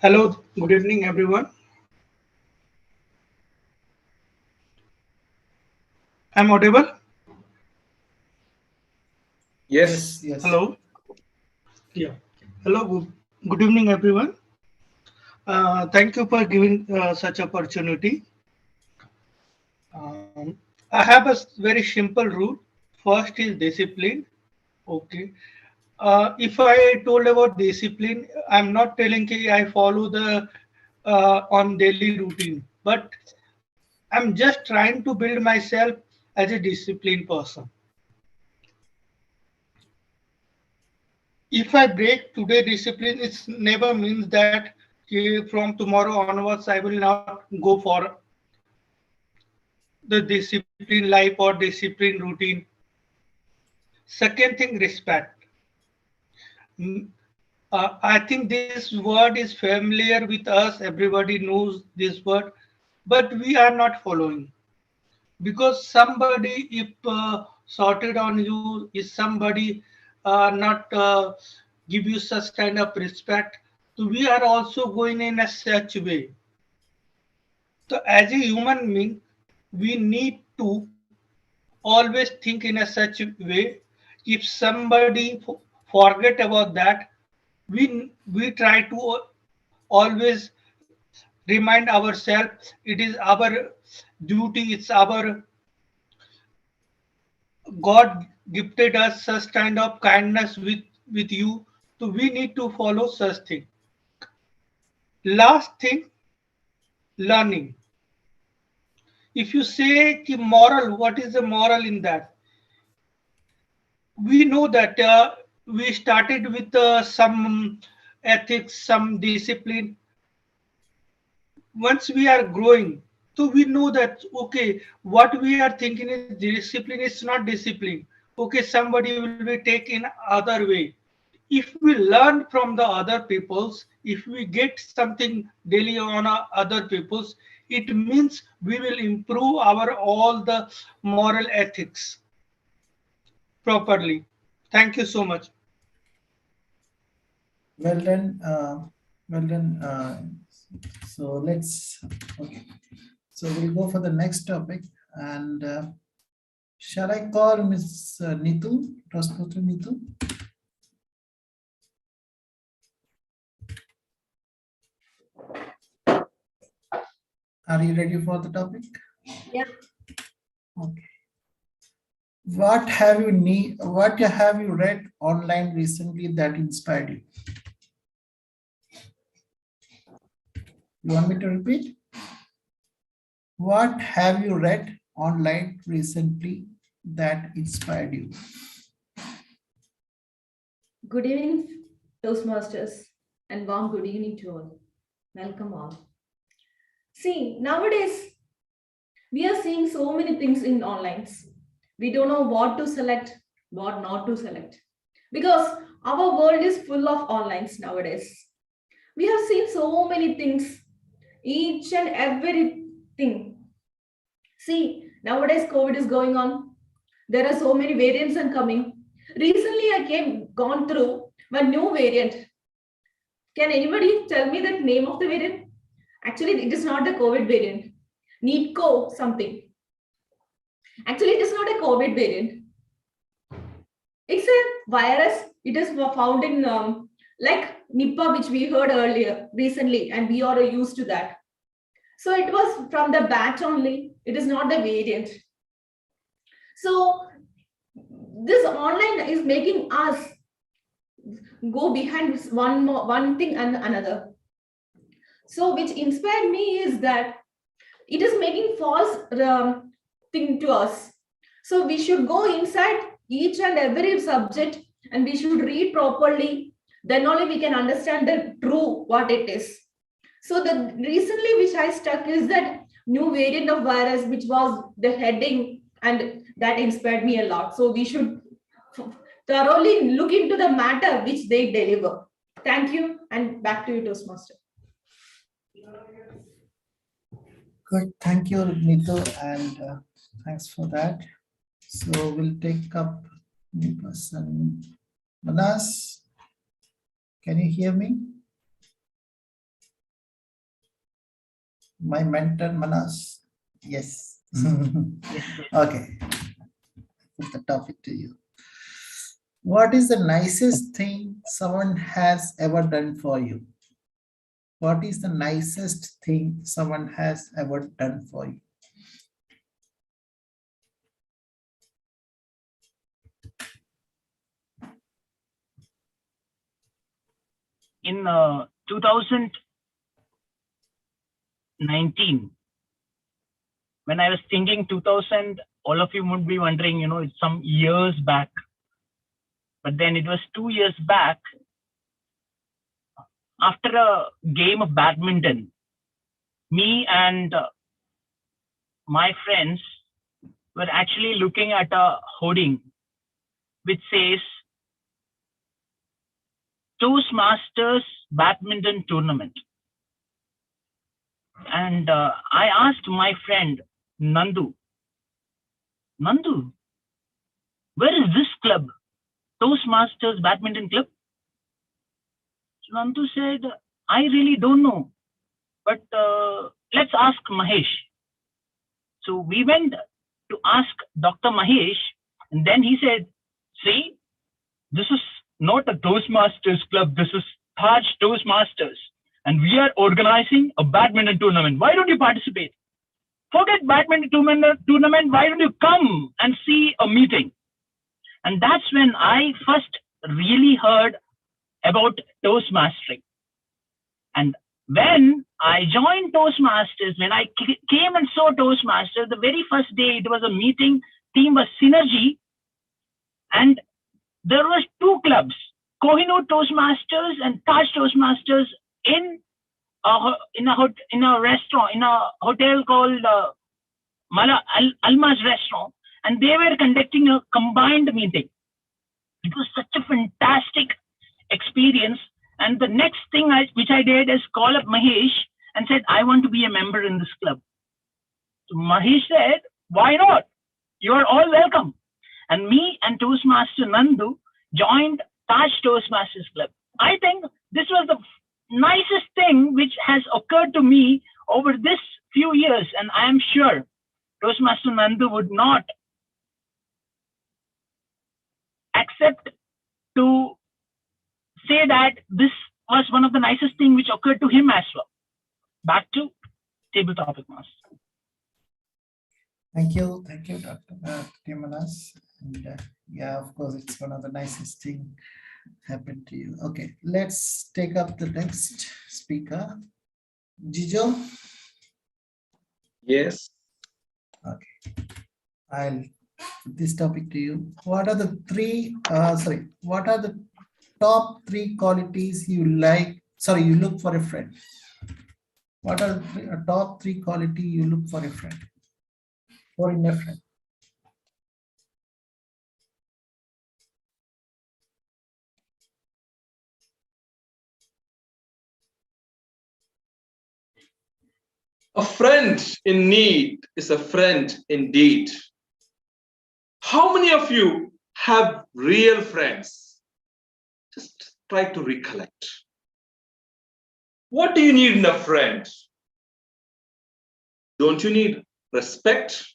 Hello, good evening, everyone. I'm audible? Yes. Yes. Hello. Yeah. Hello, good evening, everyone. Thank you for giving such opportunity. I have a very simple rule. First is discipline. Okay. If I told about discipline, I'm not telling you I follow the on daily routine, but I'm just trying to build myself as a disciplined person. If I break today discipline, it never means that from tomorrow onwards I will not go for the discipline life or discipline routine. Second thing, respect. I think this word is familiar with us. Everybody knows this word, but we are not following, because somebody if sorted on you, is somebody not give you such kind of respect, so we are also going in a such way. So as a human being, we need to always think in a such way. If somebody forget about that, we try to always remind ourselves it is our duty, it's our God gifted us such kind of kindness with you, so we need to follow such thing. Last thing, learning. If you say ki moral, what is the moral in that? We know that we started with some ethics, some discipline. Once we are growing, so we know that okay, what we are thinking is discipline, is not discipline. Okay, somebody will be taken other way. If we learn from the other peoples, if we get something daily on other peoples, it means we will improve our all the moral ethics properly. Thank you so much. Well done. Well done. So let's, okay. So we'll go for the next topic. And shall I call Ms. Neetu, Toastmaster Neetu? Are you ready for the topic? Yeah. Okay. What have you read online recently that inspired you? You want me to repeat? What have you read online recently that inspired you? Good evening, Toastmasters, and warm good evening to all. Welcome all. See, nowadays, we are seeing so many things in online. We don't know what to select, what not to select. Because our world is full of onlines nowadays. We have seen so many things, each and everything. See, nowadays COVID is going on. There are so many variants and coming. Recently, I gone through one new variant. Can anybody tell me the name of the variant? Actually, it is not the COVID variant. Neatco something. Actually, it is not a COVID variant. It's a virus. It is found in like Nipah, which we heard earlier recently, and we are used to that. So it was from the batch only. It is not the variant. So this online is making us go behind one thing and another. So which inspired me is that it is making false thing to us. So we should go inside each and every subject and we should read properly. Then only we can understand the true what it is. So the recently which I stuck is that new variant of virus, which was the heading, and that inspired me a lot. So we should thoroughly look into the matter which they deliver. Thank you, and back to you, Toastmaster. Good, thank you, Neetu, and thanks for that. So we'll take up new person, Manas. Can you hear me? My mentor, Manas. Yes. Okay. Put the topic to you. What is the nicest thing someone has ever done for you? What is the nicest thing someone has ever done for you? In 2019, when I was thinking 2000, all of you would be wondering, it's some years back. But then it was 2 years back, after a game of badminton, me and my friends were actually looking at a hoarding which says Toastmasters badminton tournament. And I asked my friend Nandu, where is this club? Toastmasters badminton club? Nandu said, I really don't know, but let's ask Mahesh. So we went to ask Dr. Mahesh, and then he said, see, this is not a Toastmasters club, this is Taj Toastmasters, and we are organizing a badminton tournament. Why don't you participate? Forget badminton tournament, why don't you come and see a meeting? And that's when I first really heard about Toastmastering. And when I joined Toastmasters, when I came and saw Toastmasters, the very first day it was a meeting, theme was synergy, and there was 2 clubs, Kohinoor Toastmasters and Taj Toastmasters in a restaurant, in a hotel called Alma's restaurant, and they were conducting a combined meeting. It was such a fantastic experience. And the next thing which I did is call up Mahesh and said, I want to be a member in this club. So Mahesh said, why not? You're all welcome. And me and Toastmaster Nandu joined Taj Toastmasters Club. I think this was the nicest thing which has occurred to me over this few years. And I am sure Toastmaster Nandu would not accept to say that this was one of the nicest things which occurred to him as well. Back to table topic, Master. Thank you, Dr. Timanas. And yeah, of course, it's one of the nicest thing happened to you. Okay, let's take up the next speaker, Jijo. Yes. Okay, I'll put this topic to you. What are the what are the top 3 qualities you like? Sorry, you look for a friend. What are the top 3 quality you look for a friend or in a friend? A friend in need is a friend indeed. How many of you have real friends? Just try to recollect. What do you need in a friend? Don't you need respect?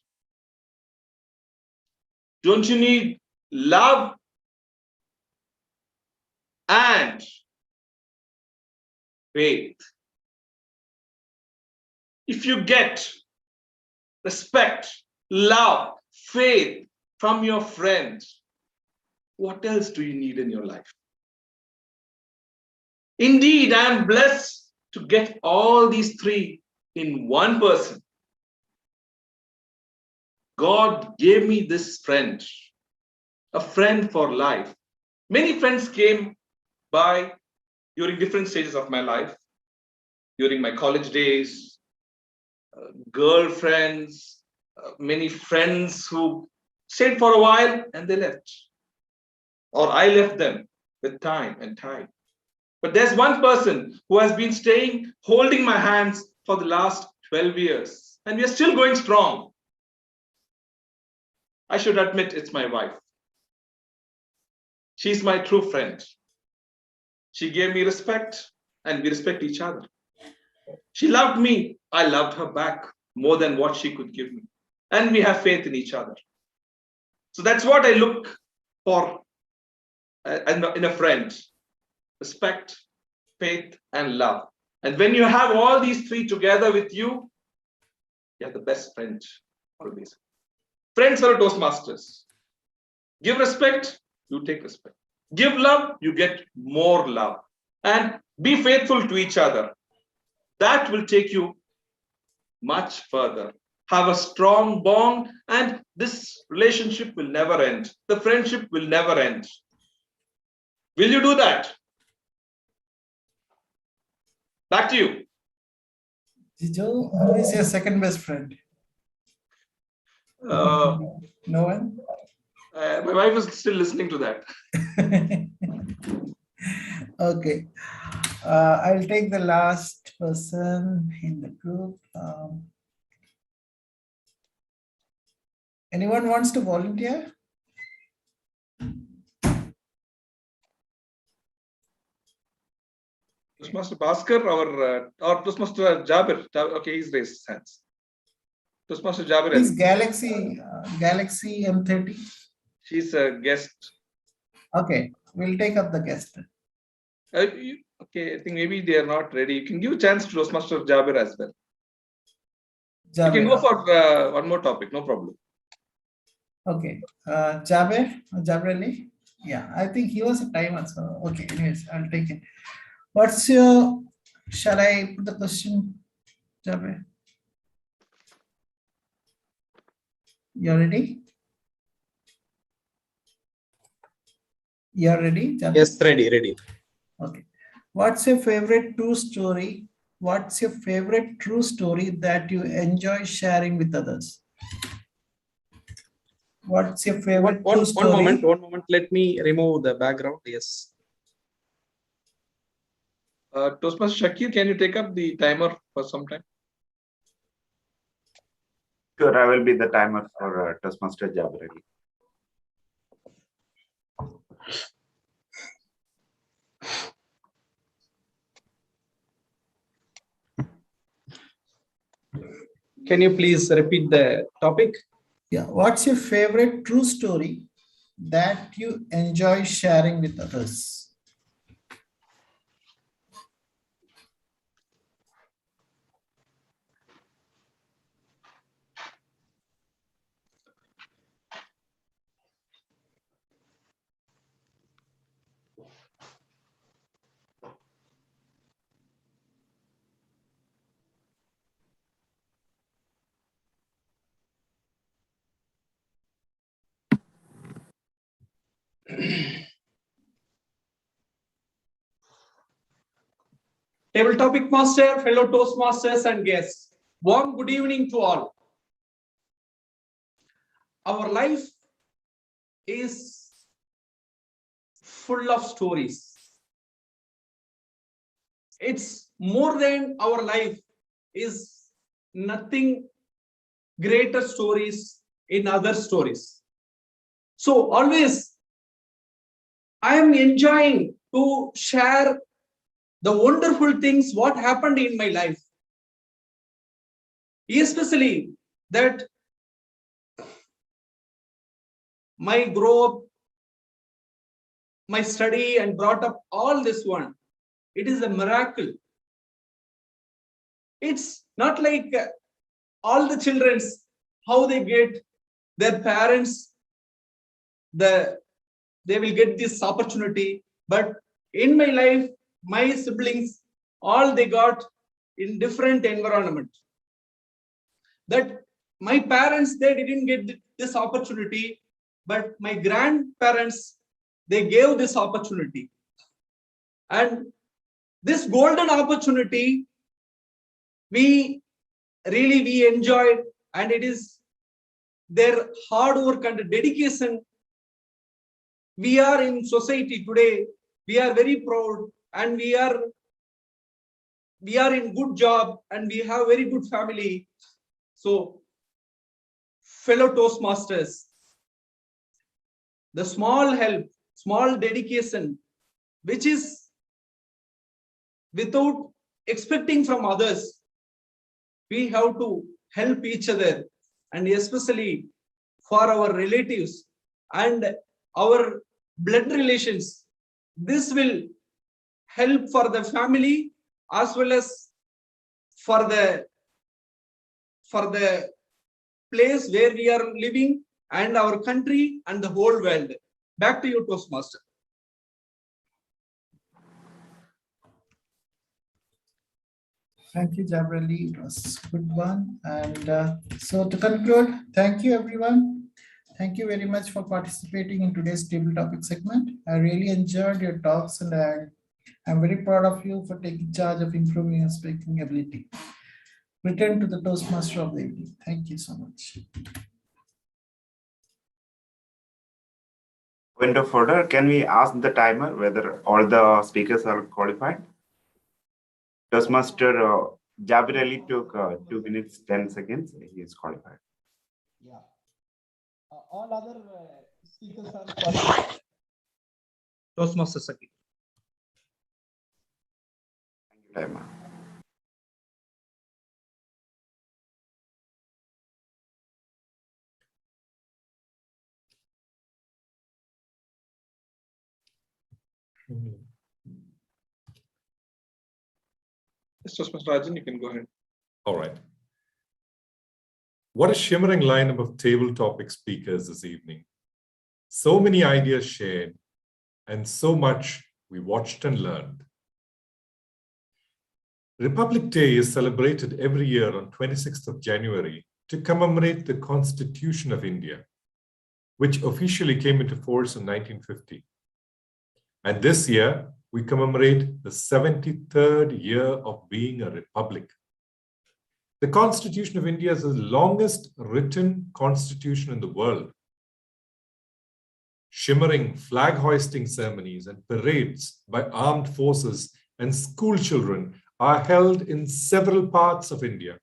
Don't you need love? And faith. If you get respect, love, faith from your friend, what else do you need in your life? Indeed, I am blessed to get all these 3 in one person. God gave me this friend, a friend for life. Many friends came by during different stages of my life, during my college days, girlfriends, many friends who stayed for a while and they left. Or I left them with time and time. But there's one person who has been staying, holding my hands for the last 12 years. And we are still going strong. I should admit it's my wife. She's my true friend. She gave me respect and we respect each other. She loved me. I loved her back more than what she could give me. And we have faith in each other. So that's what I look for in a friend: respect, faith, and love. And when you have all these 3 together with you, you're the best friend always. Friends are Toastmasters. Give respect, you take respect. Give love, you get more love. And be faithful to each other. That will take you much further. Have a strong bond, and this relationship will never end. The friendship will never end. Will you do that? Back to you. Jijo, who is your second best friend? No one? My wife is still listening to that. Okay. I'll take the last person in the group. Anyone wants to volunteer? Toastmaster Bhaskar or Toastmaster Jabir. Okay, he's raised his hands. Toastmaster Jabir. Is Galaxy M30? She's a guest. Okay, we'll take up the guest. Okay, I think maybe they are not ready. You can give a chance to Toastmaster Jabir as well. Jabir. You can go for one more topic, no problem. Okay, Jabir Ali? Yeah, I think he was a timer. So, okay, anyways, I'll take it. What's your, shall I put the question, Jabir? You ready? You're ready, Jabir? Yes, ready. Okay. What's your favorite true story? What's your favorite true story that you enjoy sharing with others? What's your favorite true story? One moment. Let me remove the background. Yes. Toastmaster Shakir, can you take up the timer for some time? Sure, I will be the timer for Toastmaster Jabir. Can you please repeat the topic? Yeah. What's your favorite true story that you enjoy sharing with others? Table topic master, fellow Toastmasters and guests. Warm good evening to all. Our life is full of stories. It's more than our life is nothing greater stories in other stories. So always I am enjoying to share the wonderful things what happened in my life, especially that my grow up, my study and brought up, all this one, it is a miracle. It's not like all the children's how they get their parents, they will get this opportunity, but in my life my siblings all they got in different environment. That my parents, they didn't get this opportunity, but my grandparents, they gave this opportunity. And this golden opportunity, we enjoyed, and it is their hard work and dedication. We are in society today, we are very proud, and we are in good job, and we have very good family. So fellow Toastmasters, the small help, small dedication, which is without expecting from others, we have to help each other, and especially for our relatives and our blood relations. This will help for the family as well as for the place where we are living and our country and the whole world. Back to you, Toastmaster. Thank you, Jabrali. It was a good one. And so to conclude, thank you, everyone. Thank you very much for participating in today's table topic segment. I really enjoyed your talks, and I'm very proud of you for taking charge of improving your speaking ability. Return to the Toastmaster of the evening. Thank you so much. Point of order, can we ask the timer whether all the speakers are qualified? Toastmaster Jabir Ali took 2 minutes, 10 seconds. He is qualified. Yeah. All other speakers are qualified. Toastmaster Saki. Thank you, timer. Mr. Rajan, you can go ahead. All right. What a shimmering lineup of table topic speakers this evening. So many ideas shared, and so much we watched and learned. Republic Day is celebrated every year on 26th of January to commemorate the Constitution of India, which officially came into force in 1950. And this year, we commemorate the 73rd year of being a republic. The Constitution of India is the longest written constitution in the world. Shimmering flag hoisting ceremonies and parades by armed forces and school children are held in several parts of India.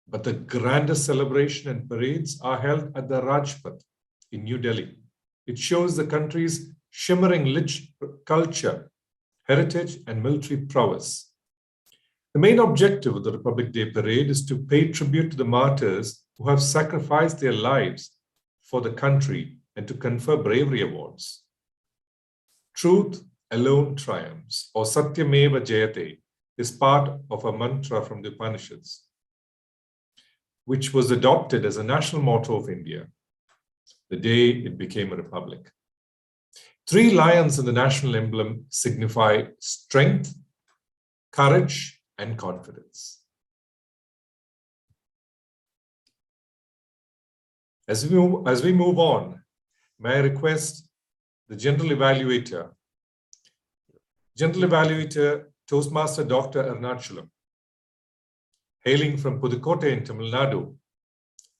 But the grandest celebration and parades are held at the Rajpath in New Delhi. It shows the country's shimmering rich culture, heritage, and military prowess. The main objective of the Republic Day Parade is to pay tribute to the martyrs who have sacrificed their lives for the country and to confer bravery awards. Truth alone triumphs, or Satyameva Jayate, is part of a mantra from the Upanishads, which was adopted as a national motto of India the day it became a republic. 3 lions in the national emblem signify strength, courage, and confidence. As we move on, may I request the General Evaluator. General Evaluator Toastmaster Dr. Arnachalam, hailing from Pudukkottai in Tamil Nadu,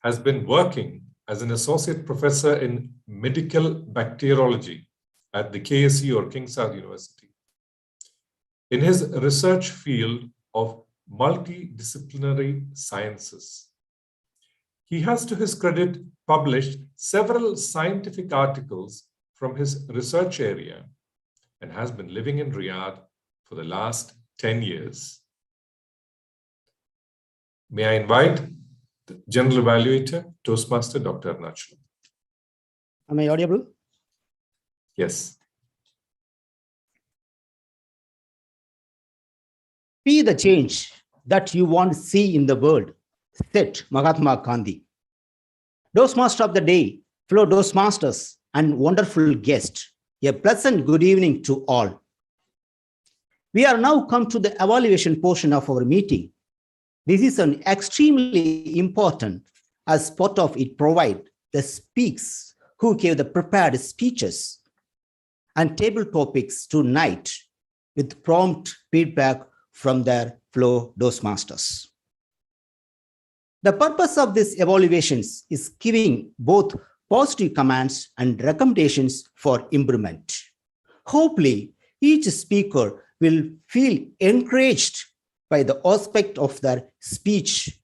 has been working as an associate professor in medical bacteriology at the KSU or King Saud University. In his research field of multidisciplinary sciences, he has, to his credit, published several scientific articles from his research area and has been living in Riyadh for the last 10 years. May I invite the General Evaluator, Toastmaster Dr. Arnachalam. Am I audible? Yes. Be the change that you want to see in the world, said Mahatma Gandhi. Toastmaster of the day, fellow Toastmasters and wonderful guest, a pleasant good evening to all. We are now come to the evaluation portion of our meeting. This is an extremely important, as part of it provide the speaks who gave the prepared speeches and table topics tonight with prompt feedback from their fellow Toastmasters. The purpose of these evaluations is giving both positive commands and recommendations for improvement. Hopefully, each speaker will feel encouraged by the aspect of their speech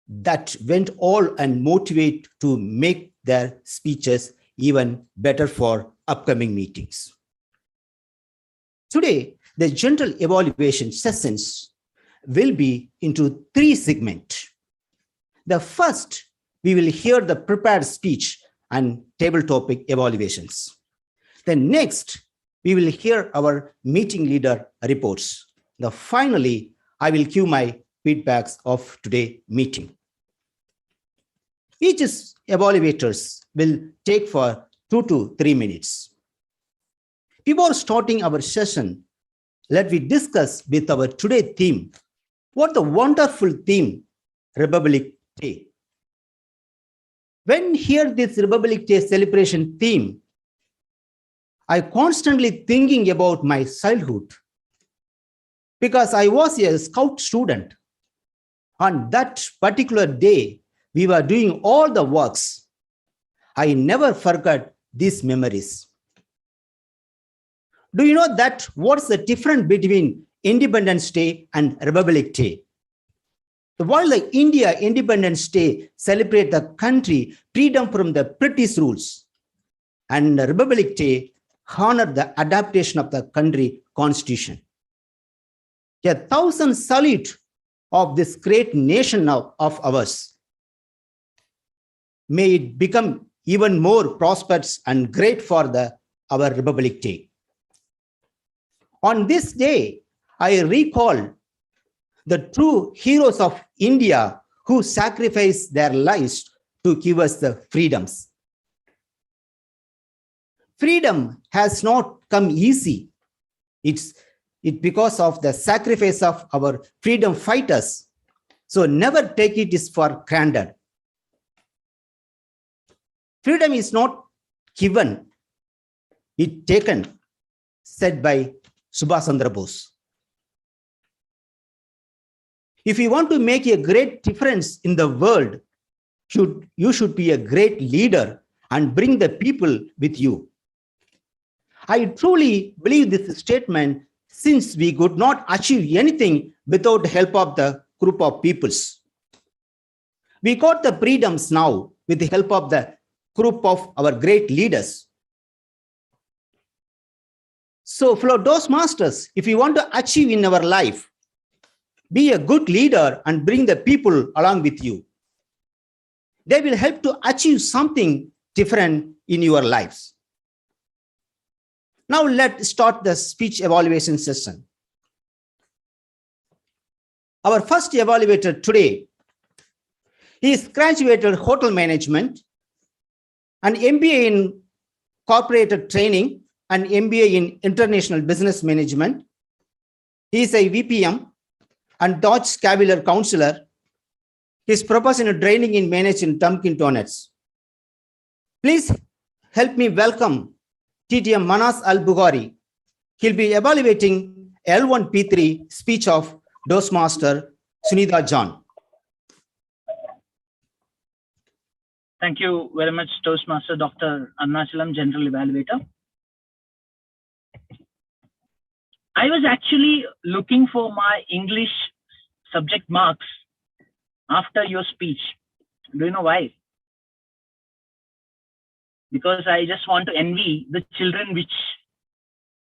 that went all and motivate to make their speeches even better for upcoming meetings. Today, the general evaluation sessions will be into 3 segments. The first, we will hear the prepared speech and table topic evaluations. The next, we will hear our meeting leader reports. Finally, I will give my feedbacks of today's meeting. Each evaluators will take for 2 to 3 minutes. Before starting our session, let me discuss with our today theme. What a wonderful theme, Republic Day. When hear this Republic Day celebration theme, I constantly thinking about my childhood because I was a scout student. On that particular day, we were doing all the works. I never forgot these memories. Do you know that what's the difference between Independence Day and Republic Day? While the India Independence Day celebrate the country freedom from the British rules, and Republic Day honor the adaptation of the country constitution. 1,000 salute of this great nation of ours. May it become even more prosperous and great for our Republic Day. On this day, I recall the true heroes of India who sacrificed their lives to give us the freedoms. Freedom has not come easy. It's because of the sacrifice of our freedom fighters. So never take it for granted. Freedom is not given, it's taken, said by Subhash Chandra Bose. If you want to make a great difference in the world, you should be a great leader and bring the people with you. I truly believe this statement, since we could not achieve anything without the help of the group of peoples. We got the freedoms now with the help of the group of our great leaders. So, fellow Toastmasters, if you want to achieve in our life, be a good leader and bring the people along with you. They will help to achieve something different in your lives. Now let's start the speech evaluation session. Our first evaluator today, he is graduated hotel management, an MBA in corporate training, and MBA in international business management. He is a VPM and Dutch Cavalier counselor. He is professional training in management in Dunkin' Donuts. Please help me welcome TTM Manas Al-Bukhari. He'll be evaluating L1P3 speech of Toastmaster Sunitha John. Thank you very much, Toastmaster Dr. Arunachalam, General Evaluator. I was actually looking for my English subject marks after your speech. Do you know why? Because I just want to envy the children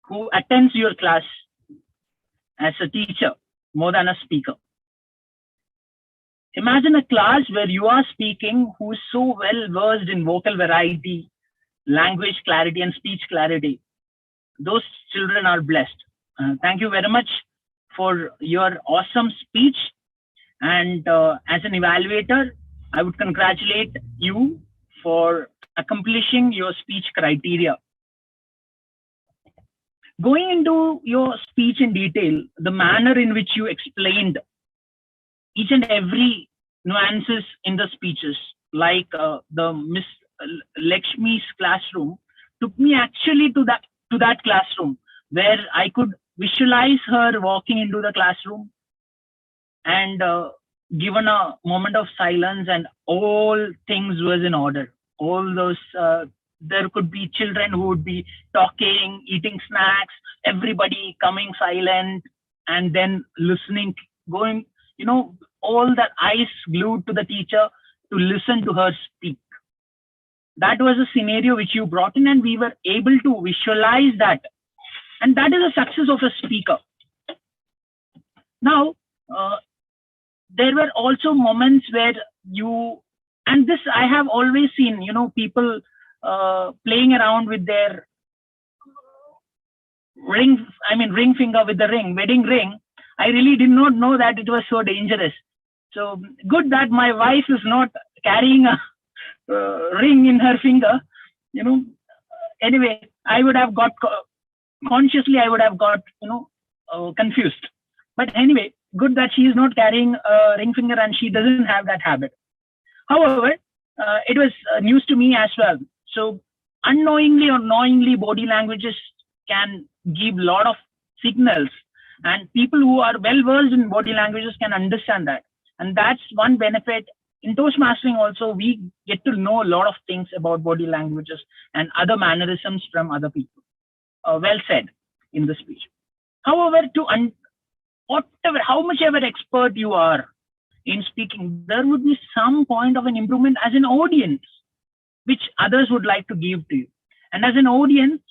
who attends your class as a teacher more than a speaker. Imagine a class where you are speaking who is so well versed in vocal variety, language clarity, and speech clarity. Those children are blessed. Thank you very much for your awesome speech. And as an evaluator, I would congratulate you for accomplishing your speech criteria. Going into your speech in detail, the manner in which you explained each and every nuances in the speeches, like the Miss Lakshmi's classroom, took me actually to that classroom where I could visualize her walking into the classroom and given a moment of silence, and all things was in order. All those there could be children who would be talking, eating snacks, everybody coming silent, and then listening, going, all the eyes glued to the teacher to listen to her speak. That was a scenario which you brought in, and we were able to visualize that. And that is a success of a speaker. Now, there were also moments where and this I have always seen, people playing around with their ring finger with the ring, wedding ring. I really did not know that it was so dangerous. So good that my wife is not carrying a ring in her finger, Anyway, I would have got consciously, I would have got, confused. But anyway, good that she is not carrying a ring finger and she doesn't have that habit. However, it was news to me as well. So unknowingly or knowingly, body languages can give a lot of signals, and people who are well versed in body languages can understand that. And that's one benefit. In Toastmastering also, we get to know a lot of things about body languages and other mannerisms from other people. Well said in the speech. However, how much ever expert you are in speaking, there would be some point of an improvement as an audience, which others would like to give to you. And as an audience,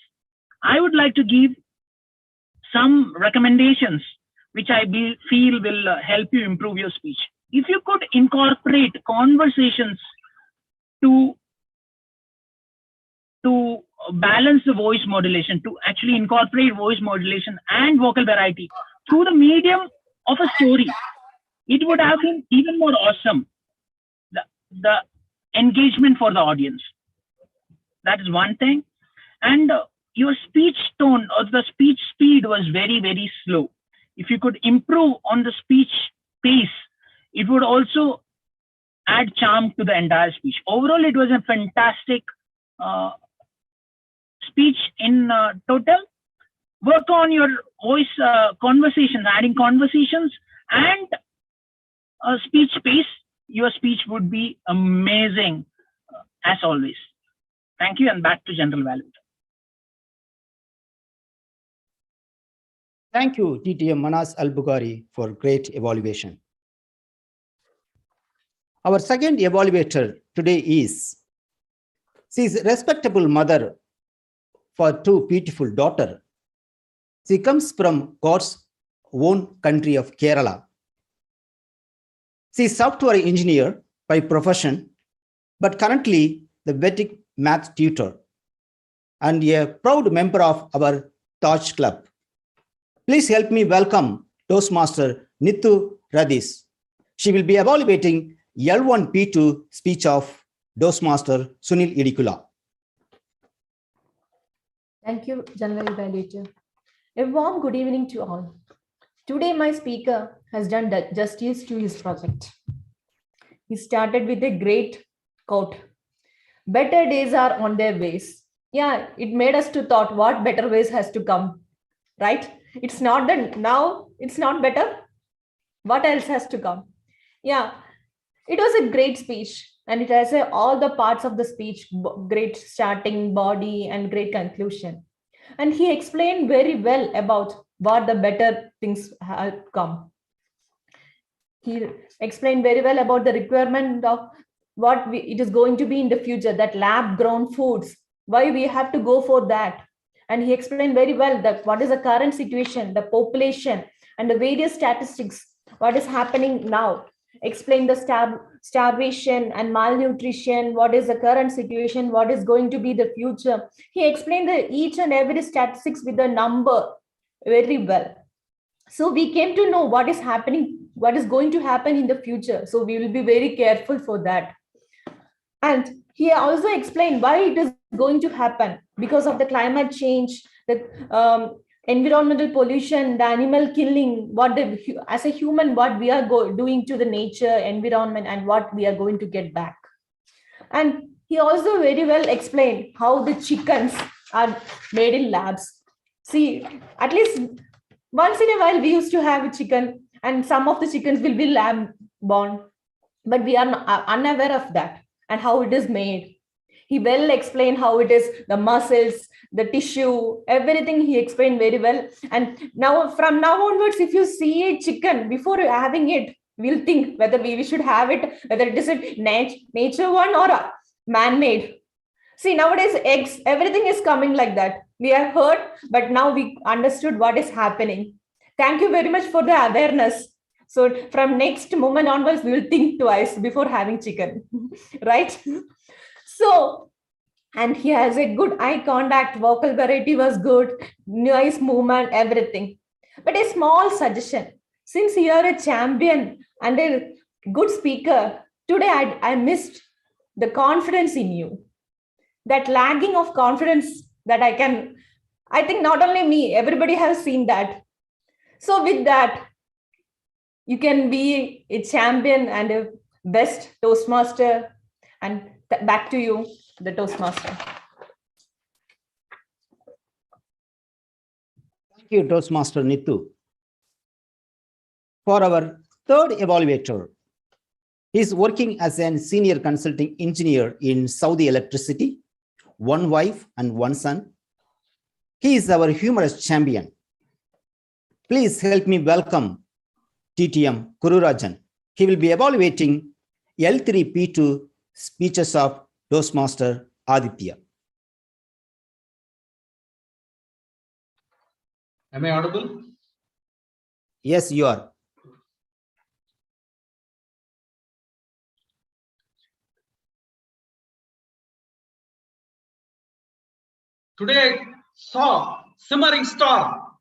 I would like to give some recommendations which I feel will help you improve your speech. If you could incorporate conversations to balance the voice modulation, to actually incorporate voice modulation and vocal variety through the medium of a story, it would have been even more awesome, the engagement for the audience. That is one thing. And your speech tone or the speech speed was very, very slow. If you could improve on the speech pace, it would also add charm to the entire speech. Overall, it was a fantastic speech in total. Work on your voice conversations, adding conversations and speech pace. Your speech would be amazing as always. Thank you, and back to General Evaluator. Thank you, TTM Manas Al-Bukhari, for great evaluation. Our second evaluator today is, she is a respectable mother for two beautiful daughters. She comes from God's own country of Kerala. She is software engineer by profession, but currently the Vedic math tutor and a proud member of our Taj Club. Please help me welcome Toastmaster Nithu Radis. She will be evaluating L1P2 speech of Toastmaster Sunil Idikula. Thank you, General Evaluator. A warm good evening to all. Today, my speaker has done justice to his project. He started with a great quote. Better days are on their ways. Yeah, it made us to thought what better ways has to come, right? It's not that now it's not better. What else has to come? Yeah, it was a great speech, and it has all the parts of the speech, great starting, body, and great conclusion. And he explained very well about what the better things have come. He explained very well about the requirement of what it is going to be in the future, that lab grown foods, why we have to go for that. And he explained very well that what is the current situation, the population, and the various statistics, what is happening now. Explain the starvation and malnutrition, what is the current situation, what is going to be the future. He explained each and every statistics with a number very well. So we came to know what is happening, what is going to happen in the future. So we will be very careful for that. And he also explained why it is going to happen because of the climate change, the environmental pollution, the animal killing, what as a human, what we are doing to the nature, environment, and what we are going to get back. And he also very well explained how the chickens are made in labs. See, at least once in a while we used to have a chicken, and some of the chickens will be lab born, but we are unaware of that and how it is made. He well explained how it is, the muscles, the tissue, everything he explained very well. And now from now onwards, if you see a chicken, before having it, we'll think whether we should have it, whether it is a nature one or a man-made. See, nowadays eggs, everything is coming like that. We have heard, but now we understood what is happening. Thank you very much for the awareness. So from next moment onwards, we will think twice before having chicken, right? So, and he has a good eye contact, vocal variety was good, noise movement, everything. But a small suggestion, since you are a champion and a good speaker, today I missed the confidence in you. That lagging of confidence that I think not only me, everybody has seen that. So with that, you can be a champion and a best Toastmaster. And back to you, the Toastmaster. Thank you, Toastmaster Nitu. For our third evaluator, he is working as a senior consulting engineer in Saudi Electricity, one wife and one son. He is our humorous champion. Please help me welcome TTM Kururajan. He will be evaluating L3P2 speeches of Toastmaster Aditya. Am I audible? Yes, you are. Today I saw simmering star,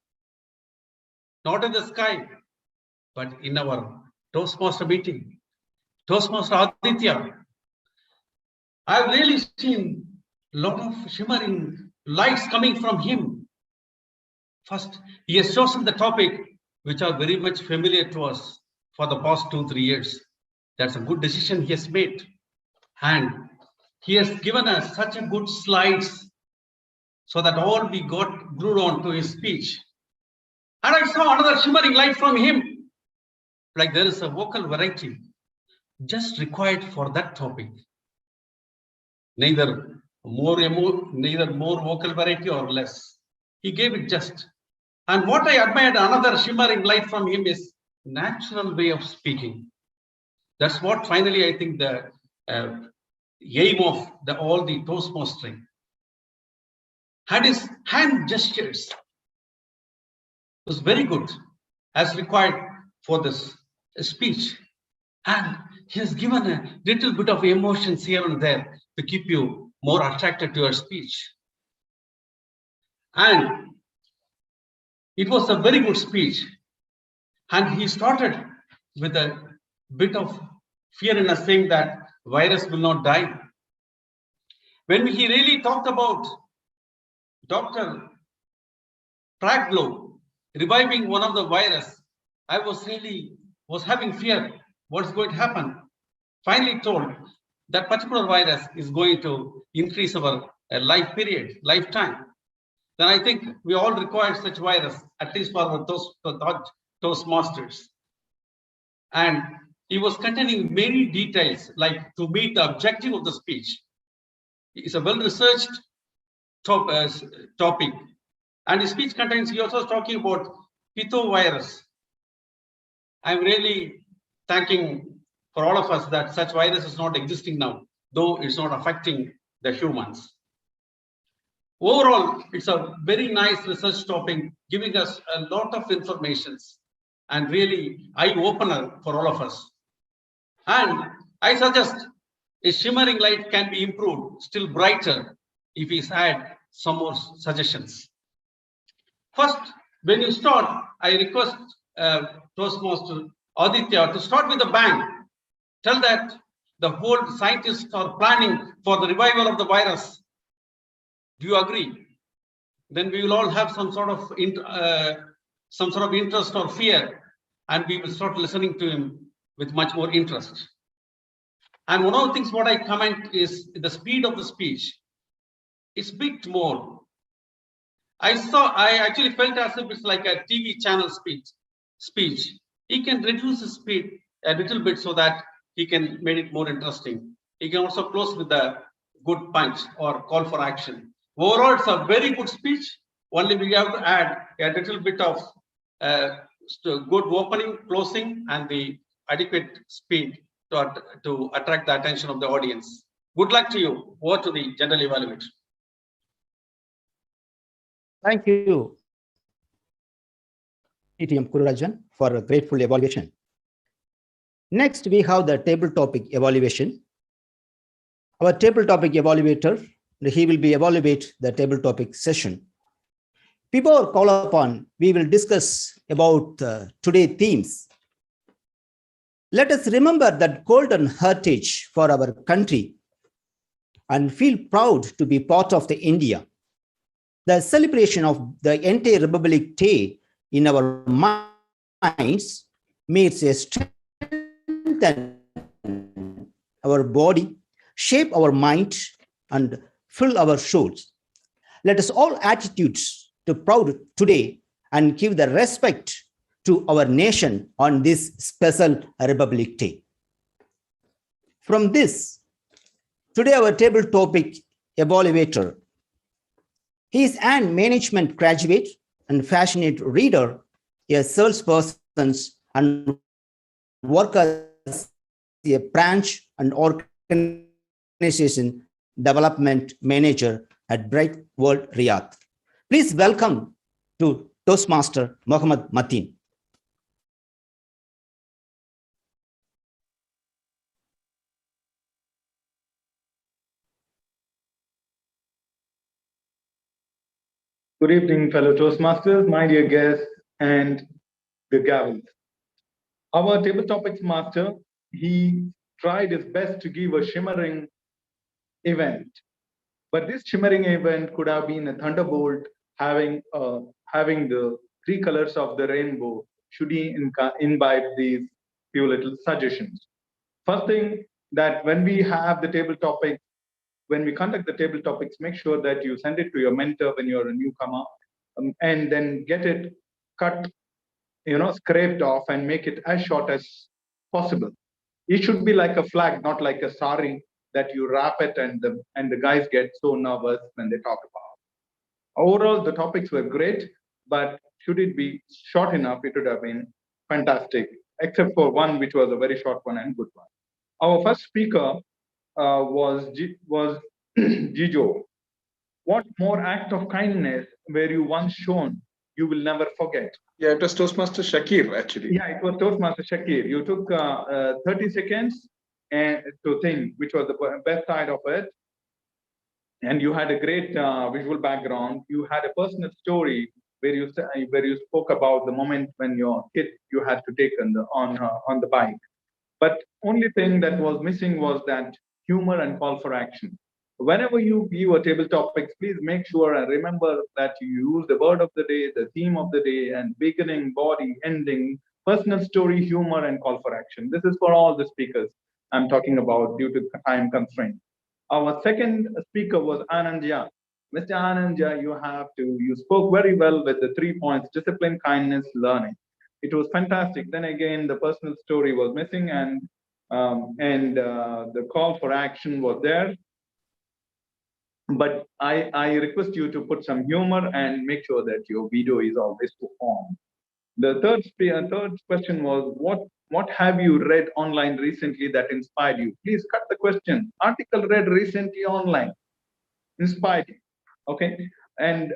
not in the sky, but in our Toastmaster meeting. Toastmaster Aditya, I've really seen a lot of shimmering lights coming from him. First, he has chosen the topic which are very much familiar to us for the past 2-3 years. That's a good decision he has made. And he has given us such a good slides so that all we got glued on to his speech. And I saw another shimmering light from him. Like there is a vocal variety just required for that topic. Neither more vocal variety or less. He gave it just. And what I admired, another shimmering light from him is natural way of speaking. That's what finally I think the aim of all the Toastmastering. And his hand gestures was very good as required for this speech. And he has given a little bit of emotions here and there to keep you more attracted to your speech. And it was a very good speech. And he started with a bit of fear in us, saying that virus will not die. When he really talked about Dr. Praglo reviving one of the virus, I was having fear. What's going to happen? Finally told that particular virus is going to increase our life period, lifetime, then I think we all require such virus, at least for our Toastmasters. And he was containing many details, like to meet the objective of the speech. It's a well-researched topic. And his speech contains, he also was talking about virus. I'm really thanking for all of us that such virus is not existing now, though it's not affecting the humans. Overall, it's a very nice research topic, giving us a lot of information and really eye-opener for all of us. And I suggest a shimmering light can be improved, still brighter, if we had some more suggestions. First, when you start, I request Toastmaster Aditya to start with a bang. Tell that the whole scientists are planning for the revival of the virus. Do you agree? Then we will all have some sort of interest or fear, and we will start listening to him with much more interest. And one of the things what I comment is the speed of the speech. It's bit more. I actually felt as if it's like a TV channel speech. He can reduce the speed a little bit so that he can make it more interesting. He can also close with a good punch or call for action. Overall, it's a very good speech. Only we have to add a little bit of good opening, closing, and the adequate speed to attract the attention of the audience. Good luck to you. Over to the general evaluator. Thank you, ETM Kururajan, for a grateful evaluation. Next, we have the table topic evaluation. Our table topic evaluator, he will be evaluate the table topic session. Before call upon, we will discuss about today's themes. Let us remember that golden heritage for our country and feel proud to be part of the India. The celebration of the entire Republic Day in our minds makes us strengthen our body, shape our mind, and fill our souls. Let us all attitudes to proud today and give the respect to our nation on this special Republic Day. From this, today our table topic evaluator. He is an management graduate and passionate reader, a salesperson, and work as a branch and organization development manager at Bright World Riyadh. Please welcome to Toastmaster Mohammed Mateen. Good evening, fellow Toastmasters, my dear guests, and the gavels. Our table topics master, he tried his best to give a shimmering event. But this shimmering event could have been a thunderbolt having the three colors of the rainbow should he imbibe these few little suggestions. First thing, that when we have the table topic, when we conduct the table topics, make sure that you send it to your mentor when you're a newcomer, and then get it cut, scraped off and make it as short as possible. It should be like a flag, not like a sari that you wrap it and the guys get so nervous when they talk about. Overall, the topics were great, but should it be short enough, it would have been fantastic, except for one, which was a very short one and good one. Our first speaker was Jijo. What more act of kindness were you once shown you will never forget? Yeah, it was Toastmaster Shakir, actually. Yeah, it was Toastmaster Shakir. You took 30 seconds and to think which was the best side of it. And you had a great visual background. You had a personal story where you spoke about the moment when your kid you had to take on the bike. But only thing that was missing was that humor and call for action. Whenever you view a table topics, please make sure and remember that you use the word of the day, the theme of the day, and beginning, body, ending, personal story, humor, and call for action. This is for all the speakers I'm talking about due to time constraint. Our second speaker was Anandya. Mr. Anandya, you spoke very well with the 3 points: discipline, kindness, learning. It was fantastic. Then again, the personal story was missing, and the call for action was there. But I request you to put some humor and make sure that your video is always performed. The third question was, what have you read online recently that inspired you? Please cut the question. Article read recently online inspired you. Okay. And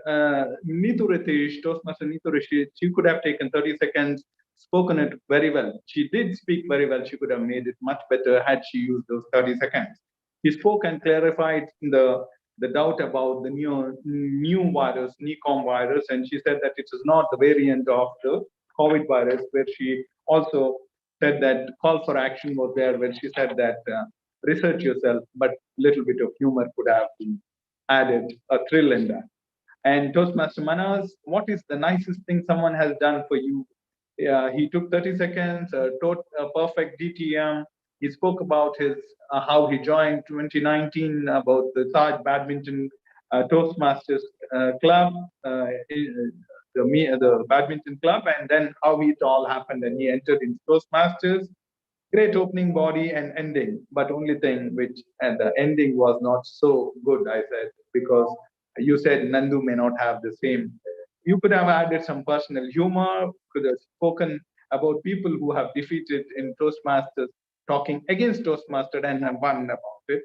Neetu Ritesh, Toastmaster Neetu Ritesh, she could have taken 30 seconds, spoken it very well. She did speak very well. She could have made it much better had she used those 30 seconds. He spoke and clarified the doubt about the new virus, NECOM virus, and she said that it is not the variant of the COVID virus, where she also said that call for action was there, where she said that research yourself, but little bit of humor could have been added a thrill in that. And Toastmaster Manas, what is the nicest thing someone has done for you? He took 30 seconds, taught a perfect DTM. He spoke about his how he joined 2019, about the Taj Badminton Toastmasters club, the badminton club, and then how it all happened, and he entered in Toastmasters. Great opening body and ending, but only thing which and the ending was not so good, I said, because you said Nandu may not have the same. You could have added some personal humor, could have spoken about people who have defeated in Toastmasters, talking against Toastmaster and have won about it.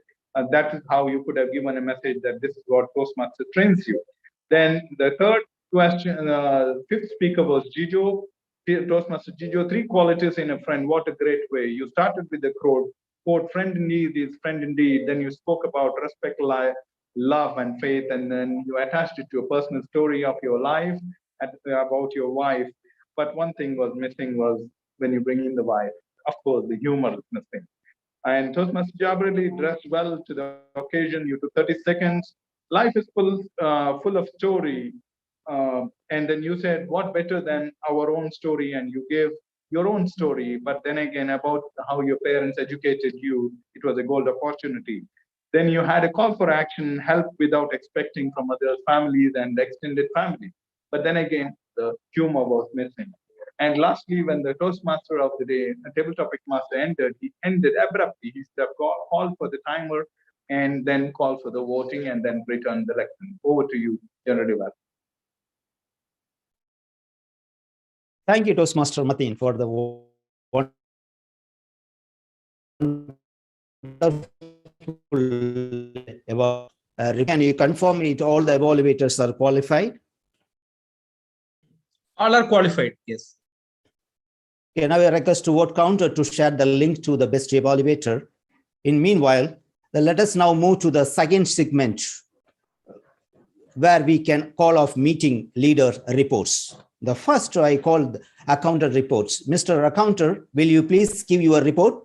That is how you could have given a message that this is what Toastmaster trains you. Then the third question, fifth speaker was Jijo. Toastmaster Jijo, 3 qualities in a friend. What a great way. You started with the quote, friend indeed is friend indeed. Then you spoke about respect, love, and faith. And then you attached it to a personal story of your life about your wife. But one thing was missing was when you bring in the wife. Of course, the humor is missing. And Toastmaster Jabrali dressed well to the occasion. You took 30 seconds. Life is full of story. And then you said, what better than our own story? And you gave your own story. But then again, about how your parents educated you, it was a gold opportunity. Then you had a call for action, help without expecting from other families and extended family. But then again, the humor was missing. And lastly, when the Toastmaster of the day, the table topic master entered, he ended abruptly. He called for the timer and then called for the voting and then returned the lesson. Over to you, General Deval. Thank you, Toastmaster Mateen, for the wonderful can you confirm it? All the evaluators are qualified? All are qualified, yes. Okay, now I request to vote counter to share the link to the best evaluator. In meanwhile, let us now move to the second segment where we can call off meeting leader reports. The first I called accountant reports. Mr. Accountant, will you please give your report?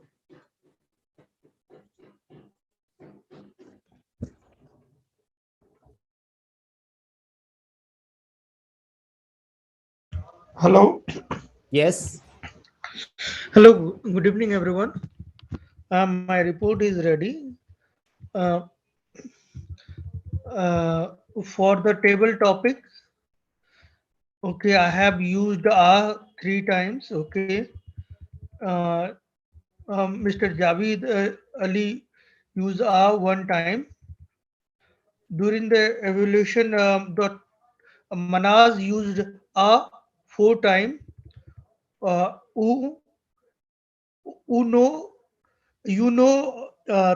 Hello. Yes. Hello. Good evening, everyone. My report is ready. For the table topic, okay, I have used R 3 times. Okay. Mr. Javid Ali used R 1 time. During the evaluation, the Manaz used R 4 times. Uno,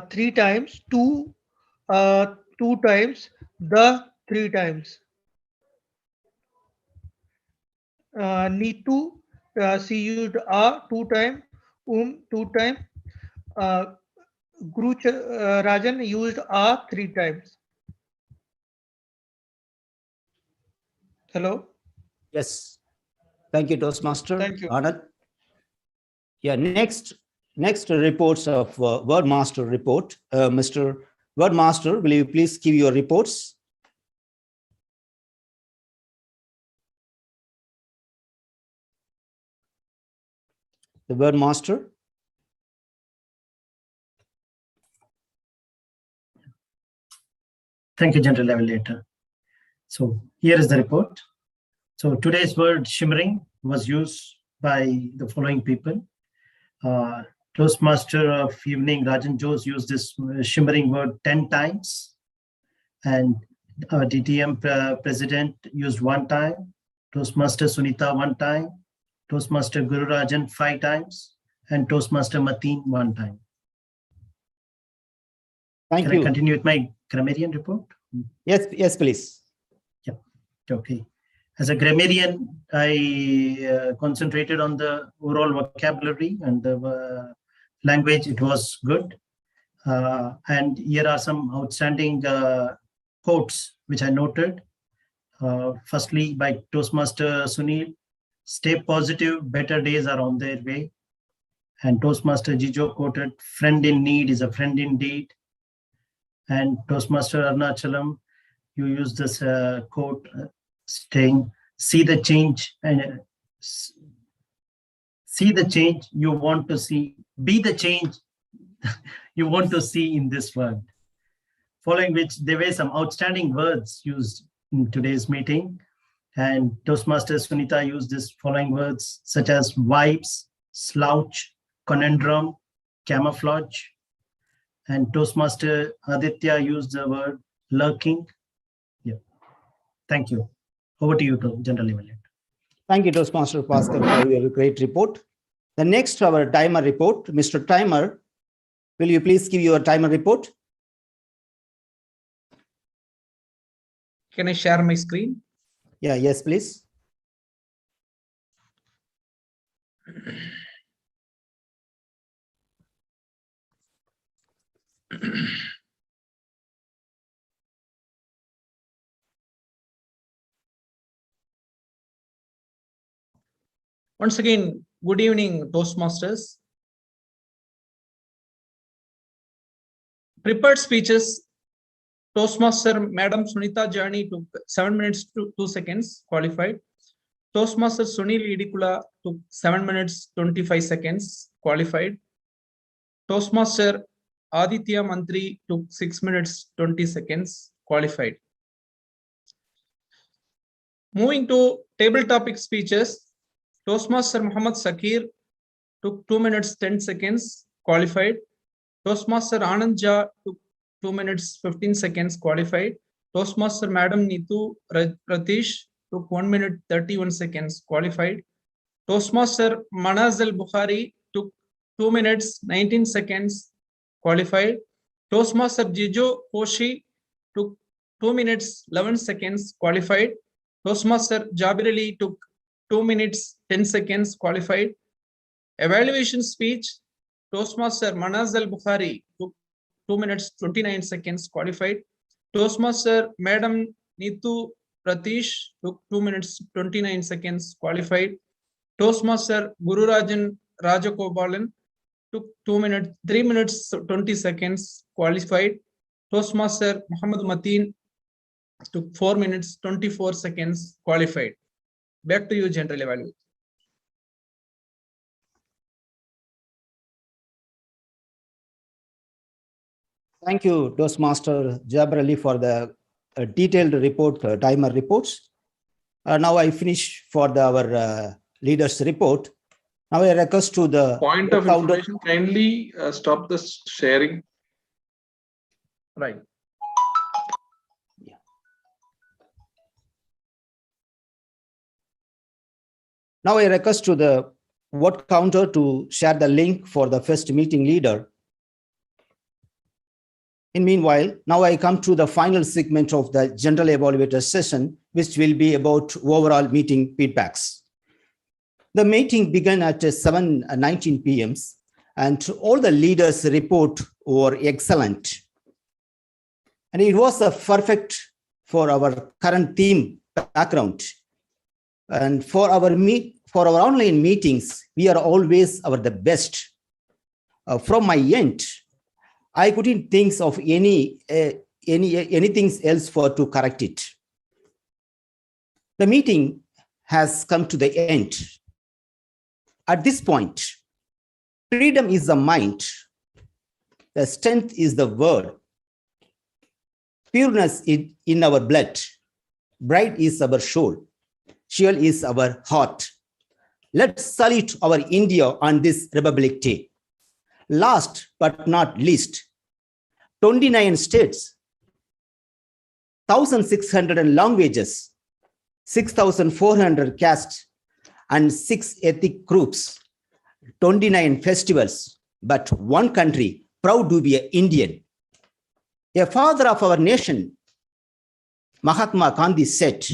3 times. Two 2 times. The 3 times. Neetu, she used A 2 times. 2 times. Guru Rajan used A 3 times. Hello. Yes. Thank you, Toastmaster. Thank you. Anand. Yeah, next reports of Wordmaster report. Mr. Wordmaster, will you please give your reports? The Wordmaster. Thank you, General Evaluator. So here is the report. So today's word shimmering was used by the following people. Toastmaster of evening, Rajan Jose, used this shimmering word 10 times. And our DTM president used 1 time. Toastmaster Sunita 1 time. Toastmaster Guru Rajan 5 times. And Toastmaster Mateen 1 time. Thank Can you. I continue with my grammarian report? Yes, please. Yeah, okay. As a grammarian, I concentrated on the overall vocabulary and the language. It was good. And here are some outstanding quotes which I noted. Firstly, by Toastmaster Sunil, stay positive, better days are on their way. And Toastmaster Jijo quoted, friend in need is a friend indeed. And Toastmaster Arnachalam, you use this quote saying, see the change and see the change you want to see, be the change you want to see in this world. Following which there were some outstanding words used in today's meeting. And Toastmaster Sunita used this following words such as vibes, slouch, conundrum, camouflage. And Toastmaster Aditya used the word lurking. Yeah. Thank you. Over to you, General Evaluator. Thank you, Toastmaster Pascal, for your great report. The next, our timer report. Mr. Timer, will you please give your timer report? Can I share my screen? Yeah, yes, please. Once again, good evening, Toastmasters. Prepared speeches, Toastmaster Madam Sunita Jani took 7 minutes to 2 seconds, qualified. Toastmaster Sunil Idikula took 7 minutes 25 seconds, qualified. Toastmaster Aditya Mantri took 6 minutes 20 seconds, qualified. Moving to table topic speeches, Toastmaster Muhammad Sakir took 2 minutes 10 seconds, qualified. Toastmaster Anand Jha took 2 minutes 15 seconds, qualified. Toastmaster Madam Neetu Ratish took 1 minute 31 seconds, qualified. Toastmaster Manaz Al Bukhari took 2 minutes 19 seconds, qualified. Toastmaster Jijo Koshi took 2 minutes 11 seconds, qualified. Toastmaster Jabir Ali took 2 minutes 10 seconds, qualified. Evaluation speech, Toastmaster Manaz Al Bukhari took 2 minutes 29 seconds, qualified. Toastmaster Madam Neetu Ratish took 2 minutes 29 seconds, qualified. Toastmaster Guru Rajan Rajagopalan took 3 minutes 20 seconds, qualified. Toastmaster Muhammad Mateen took 4 minutes 24 seconds, qualified. Back to you, General Evaluator. Thank you, Toastmaster Jabir Ali, for the detailed report, timer reports. Now I finish for our leaders report. Now I request to the point of information, kindly stop the sharing. Right. Yeah. Now I request to the word counter to share the link for the first meeting leader. In meanwhile, now I come to the final segment of the general evaluator session, which will be about overall meeting feedbacks. The meeting began at 7:19 p.m. and all the leaders' report were excellent. And it was perfect for our current theme background. And for our online meetings, we are always the best. From my end, I couldn't think of anything else to correct it. The meeting has come to the end. At this point, freedom is the mind, the strength is the word, Pureness is in our blood. Bright is our soul. Fuel is our heart. Let's salute our India on this Republic Day. Last but not least, 29 states, 1,600 languages, 6,400 castes, and 6 ethnic groups, 29 festivals, but one country, proud to be an Indian. A father of our nation, Mahatma Gandhi said,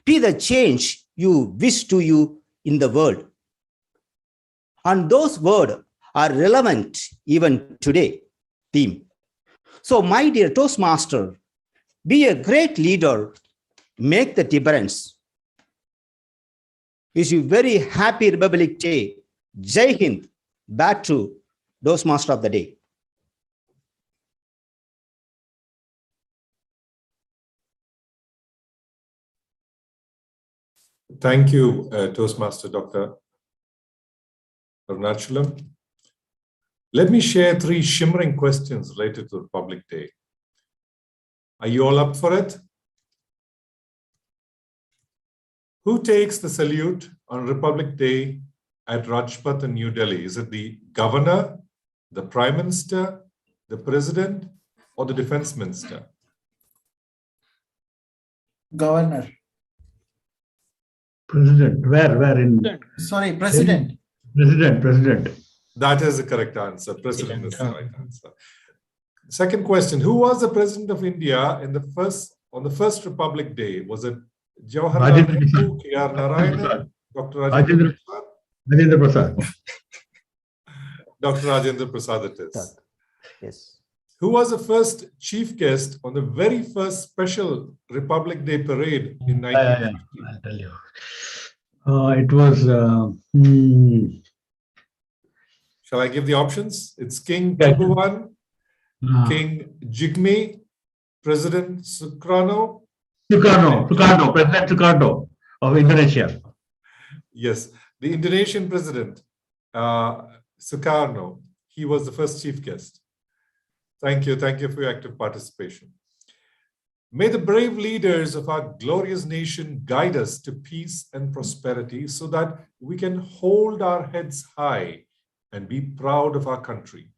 "Be the change you wish to you in the world." And those words are relevant even today, theme. So my dear Toastmaster, be a great leader, make the difference. Wish you very happy Republic Day. Jai Hind. Back to Toastmaster of the Day. Thank you, Toastmaster Dr. Arunachalam. Let me share 3 shimmering questions related to Republic Day. Are you all up for it? Who takes the salute on Republic Day at Rajpath in New Delhi? Is it the governor, the prime minister, the president, or the defense minister? Governor. President. Where in? Sorry, President. President. That is the correct answer. President is the right answer. Second question: who was the president of India on the first Republic Day? Was it Jawaharlal Nehru, K.R. Narayanan, Dr. Rajendra Prasad? Rajendra Prasad. Dr. Rajendra Prasad it is. Yes. Who was the first chief guest on the very first special Republic Day parade in 1950? I'll tell you. It was. Shall I give the options? It's King Tibuan, King Jigme, President Sukarno. President Sukarno of Indonesia. Yes, the Indonesian president, Sukarno, he was the first chief guest. Thank you for your active participation. May the brave leaders of our glorious nation guide us to peace and prosperity so that we can hold our heads high and be proud of our country.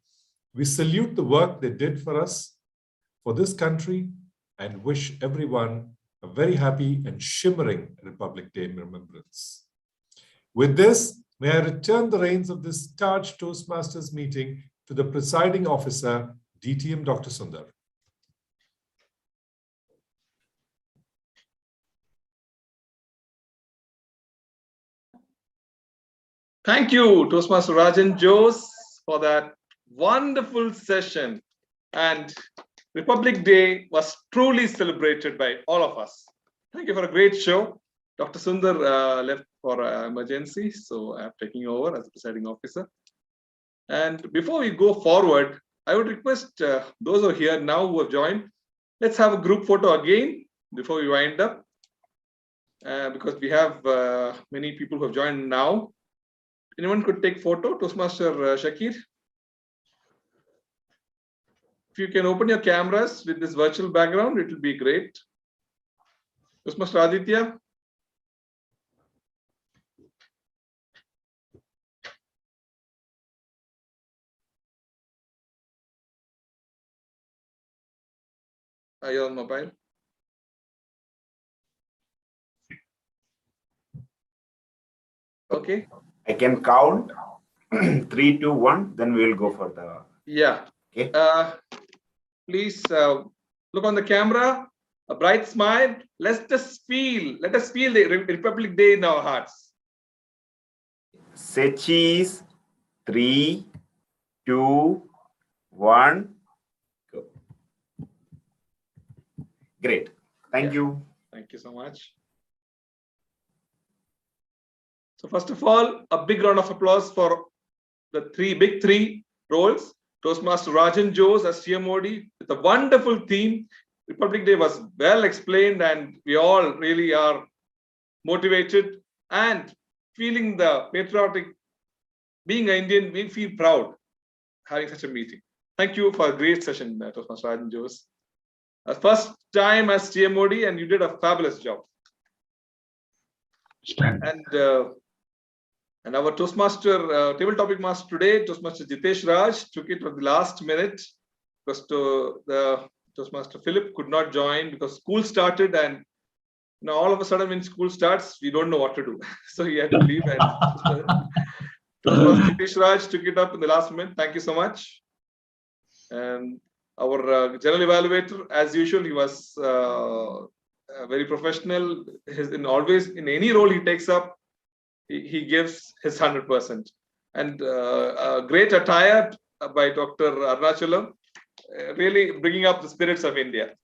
We salute the work they did for us, for this country, and wish everyone a very happy and shimmering Republic Day remembrance. With this, may I return the reins of this Taj Toastmasters meeting to the presiding officer, DTM Dr. Sundar. Thank you, Toastmaster Rajan Jose, for that wonderful session. And Republic Day was truly celebrated by all of us. Thank you for a great show. Dr. Sundar left for emergency, so I'm taking over as the presiding officer. And before we go forward, I would request those who are here now who have joined, let's have a group photo again before we wind up, because we have many people who have joined now. Anyone could take photo? Toastmaster Shakir. If you can open your cameras with this virtual background, it will be great. Toastmaster Aditya. Are you on mobile? Okay. I can count 3, 2, 1, then we will go for the. Yeah. Okay. Please look on the camera, a bright smile. Let us feel the Republic Day in our hearts. Say cheese. 3, 2, 1. Go. Great. Thank you. Thank you so much. So first of all, a big round of applause for the big three roles. Toastmaster Rajan Jose as CMOD with a wonderful theme. Republic Day was well explained and we all really are motivated and feeling the patriotic, being an Indian, we feel proud having such a meeting. Thank you for a great session, Toastmaster Rajan Jose. First time as TMOD, and you did a fabulous job. And our Toastmaster, table topic master today, Toastmaster Jitesh Raj, took it at the last minute because the Toastmaster Philip could not join because school started, and now all of a sudden when school starts, we don't know what to do. So he had to leave, and Toastmaster Jitesh Raj took it up in the last minute. Thank you so much. And our general evaluator, as usual, he was very professional. Always in any role he takes up, he gives his 100%. And a great attire by Dr. Arunachalam, really bringing up the spirits of India.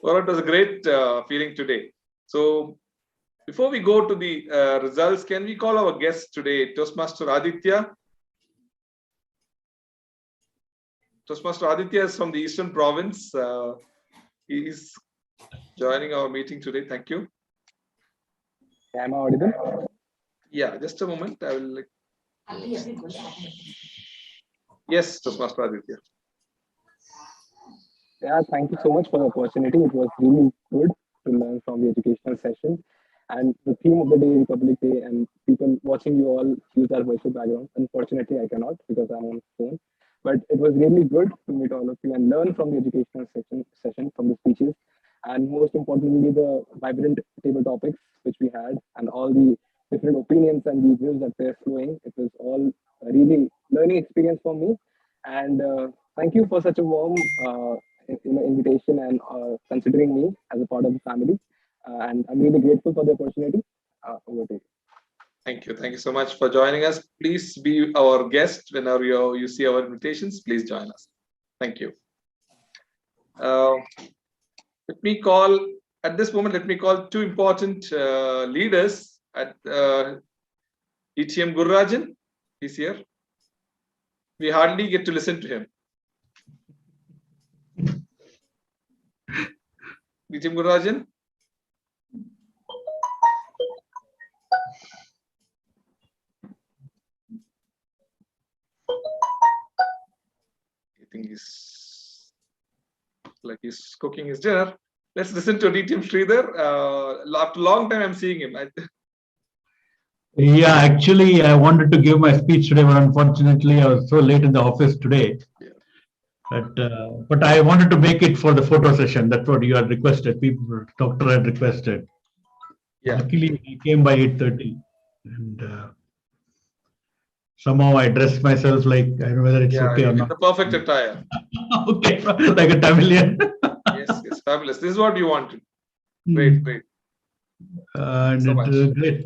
Well, it was a great feeling today. So before we go to the results, can we call our guest today, Toastmaster Aditya? Toastmaster Aditya is from the Eastern Province. He is joining our meeting today. Thank you. Am I audible? Yeah, just a moment. I will. Yes, Toastmaster Aditya. Yeah, thank you so much for the opportunity. It was really good to learn from the educational session. And the theme of the day, Republic Day, and people watching you all use our virtual background. Unfortunately, I cannot because I'm on phone. But it was really good to meet all of you and learn from the educational session from the speeches. And most importantly, the vibrant table topics which we had and all the different opinions and the views that were flowing. It was all a really learning experience for me. And thank you for such a warm invitation and considering me as a part of the family. And I'm really grateful for the opportunity. Over to you. Thank you. Thank you so much for joining us. Please be our guest whenever you see our invitations. Please join us. Thank you. Let me call, at this moment, let me call two important leaders at DTM Gurrajan. He's here. We hardly get to listen to him. DTM Gurrajan. I think he's like he's cooking his dinner. Let's listen to DTM Sridhar. After a long time, I'm seeing him. Yeah, actually, I wanted to give my speech today, but unfortunately, I was so late in the office today. Yeah. But I wanted to make it for the photo session. That's what you had requested. Doctor had requested. Yeah. Luckily, he came by 8:30, and somehow I dressed myself like I don't know whether it's okay or not. The perfect attire. Okay, like a Tamilian. Yes, fabulous. This is what you wanted. Great. And so great.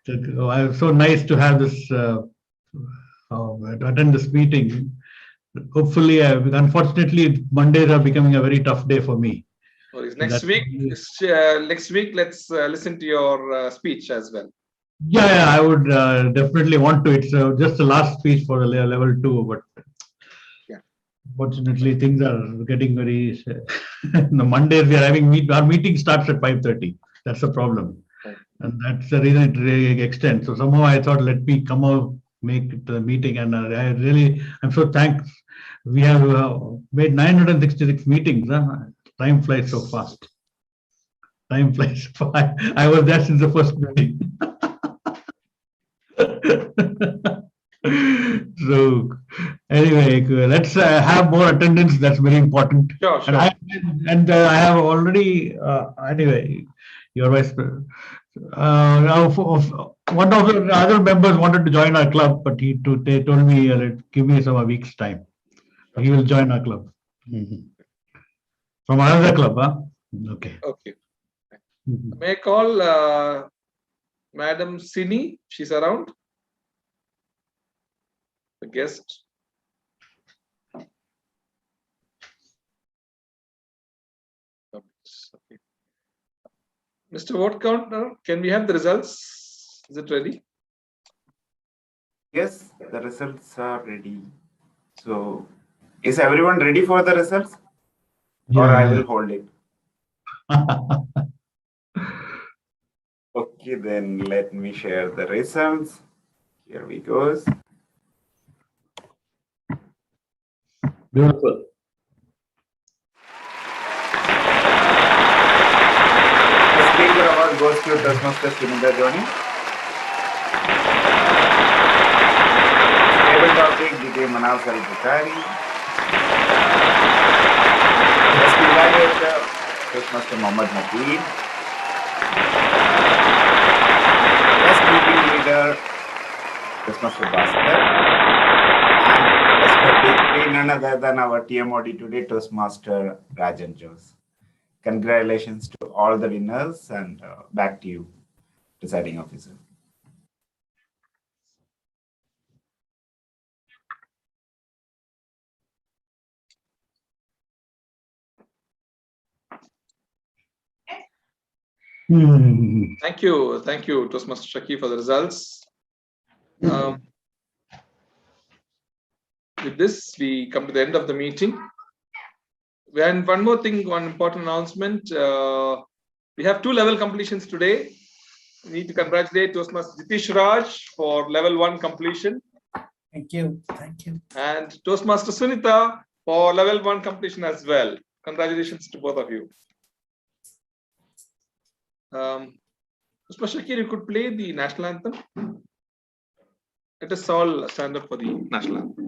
It's so nice to have this, attend this meeting. Hopefully, unfortunately, Mondays are becoming a very tough day for me. Next week, let's listen to your speech as well. Yeah, I would definitely want to. It's just the last speech for the level 2, but fortunately, things are getting very. The Mondays we are having our meeting starts at 5:30. That's the problem. And that's the reason it really extends. So somehow I thought, let me come out, make the meeting. And I'm so thankful. We have made 966 meetings. Time flies so fast. Time flies fast. I was there since the first meeting. So anyway, let's have more attendance. That's very important. Sure. And I have already, anyway, your vice president. One of the other members wanted to join our club, but they told me, give me a week's time. He will join our club. From another club, huh? Okay. Okay. May I call Madam Sini? She's around. The guest. Okay. Mr. Vote Counter, can we have the results? Is it ready? Yes, the results are ready. So, is everyone ready for the results? Yeah. Or I will hold it. Okay, then let me share the results. Here we go. Beautiful. goes to Toastmasters Kiminda Joni. Table topic, DJ Manav Sariputari. Best evaluator, Toastmaster Mohammad Nadeem. Best meeting leader, Toastmaster Bhaskar. And best topic, none other than our TMOD today, Toastmaster Rajan Jose. Congratulations to all the winners, and back to you, presiding officer. Thank you, Toastmaster Shaki, for the results. With this, we come to the end of the meeting. And one more thing, one important announcement. We have 2 level completions today. We need to congratulate Toastmaster Jitish Raj for level 1 completion. Thank you. Thank you. And Toastmaster Sunita for level 1 completion as well. Congratulations to both of you. Toastmaster Shakir, you could play the national anthem. Let us all stand up for the national anthem.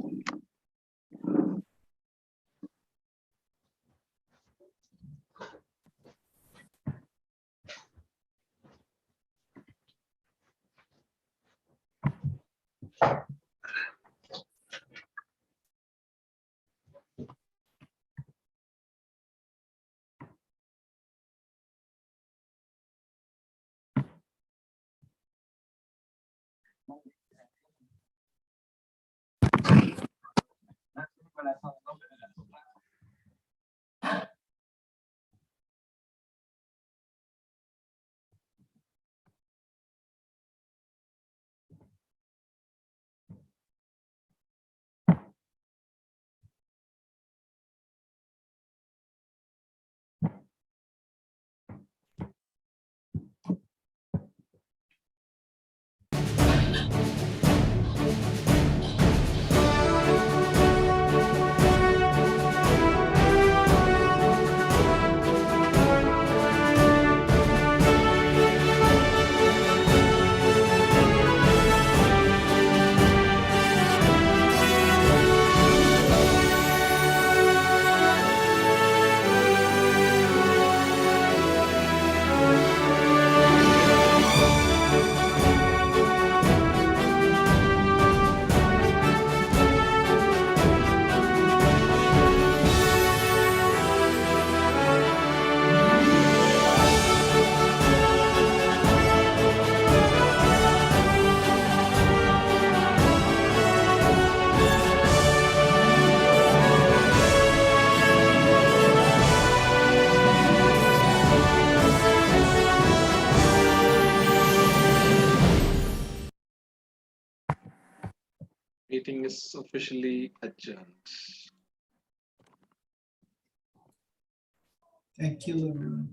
Meeting is officially adjourned. Thank you, everyone.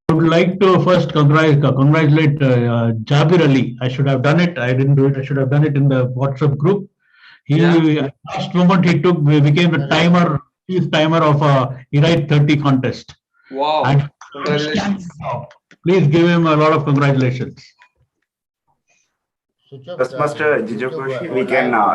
I would like to first congratulate Jabir Ali. I should have done it. I didn't do it. I should have done it in the WhatsApp group. Last moment he took became the timer, chief timer of a Irite 30 contest. Wow! And Congratulations. Please give him a lot of congratulations. Toastmaster Jijokoshi, we can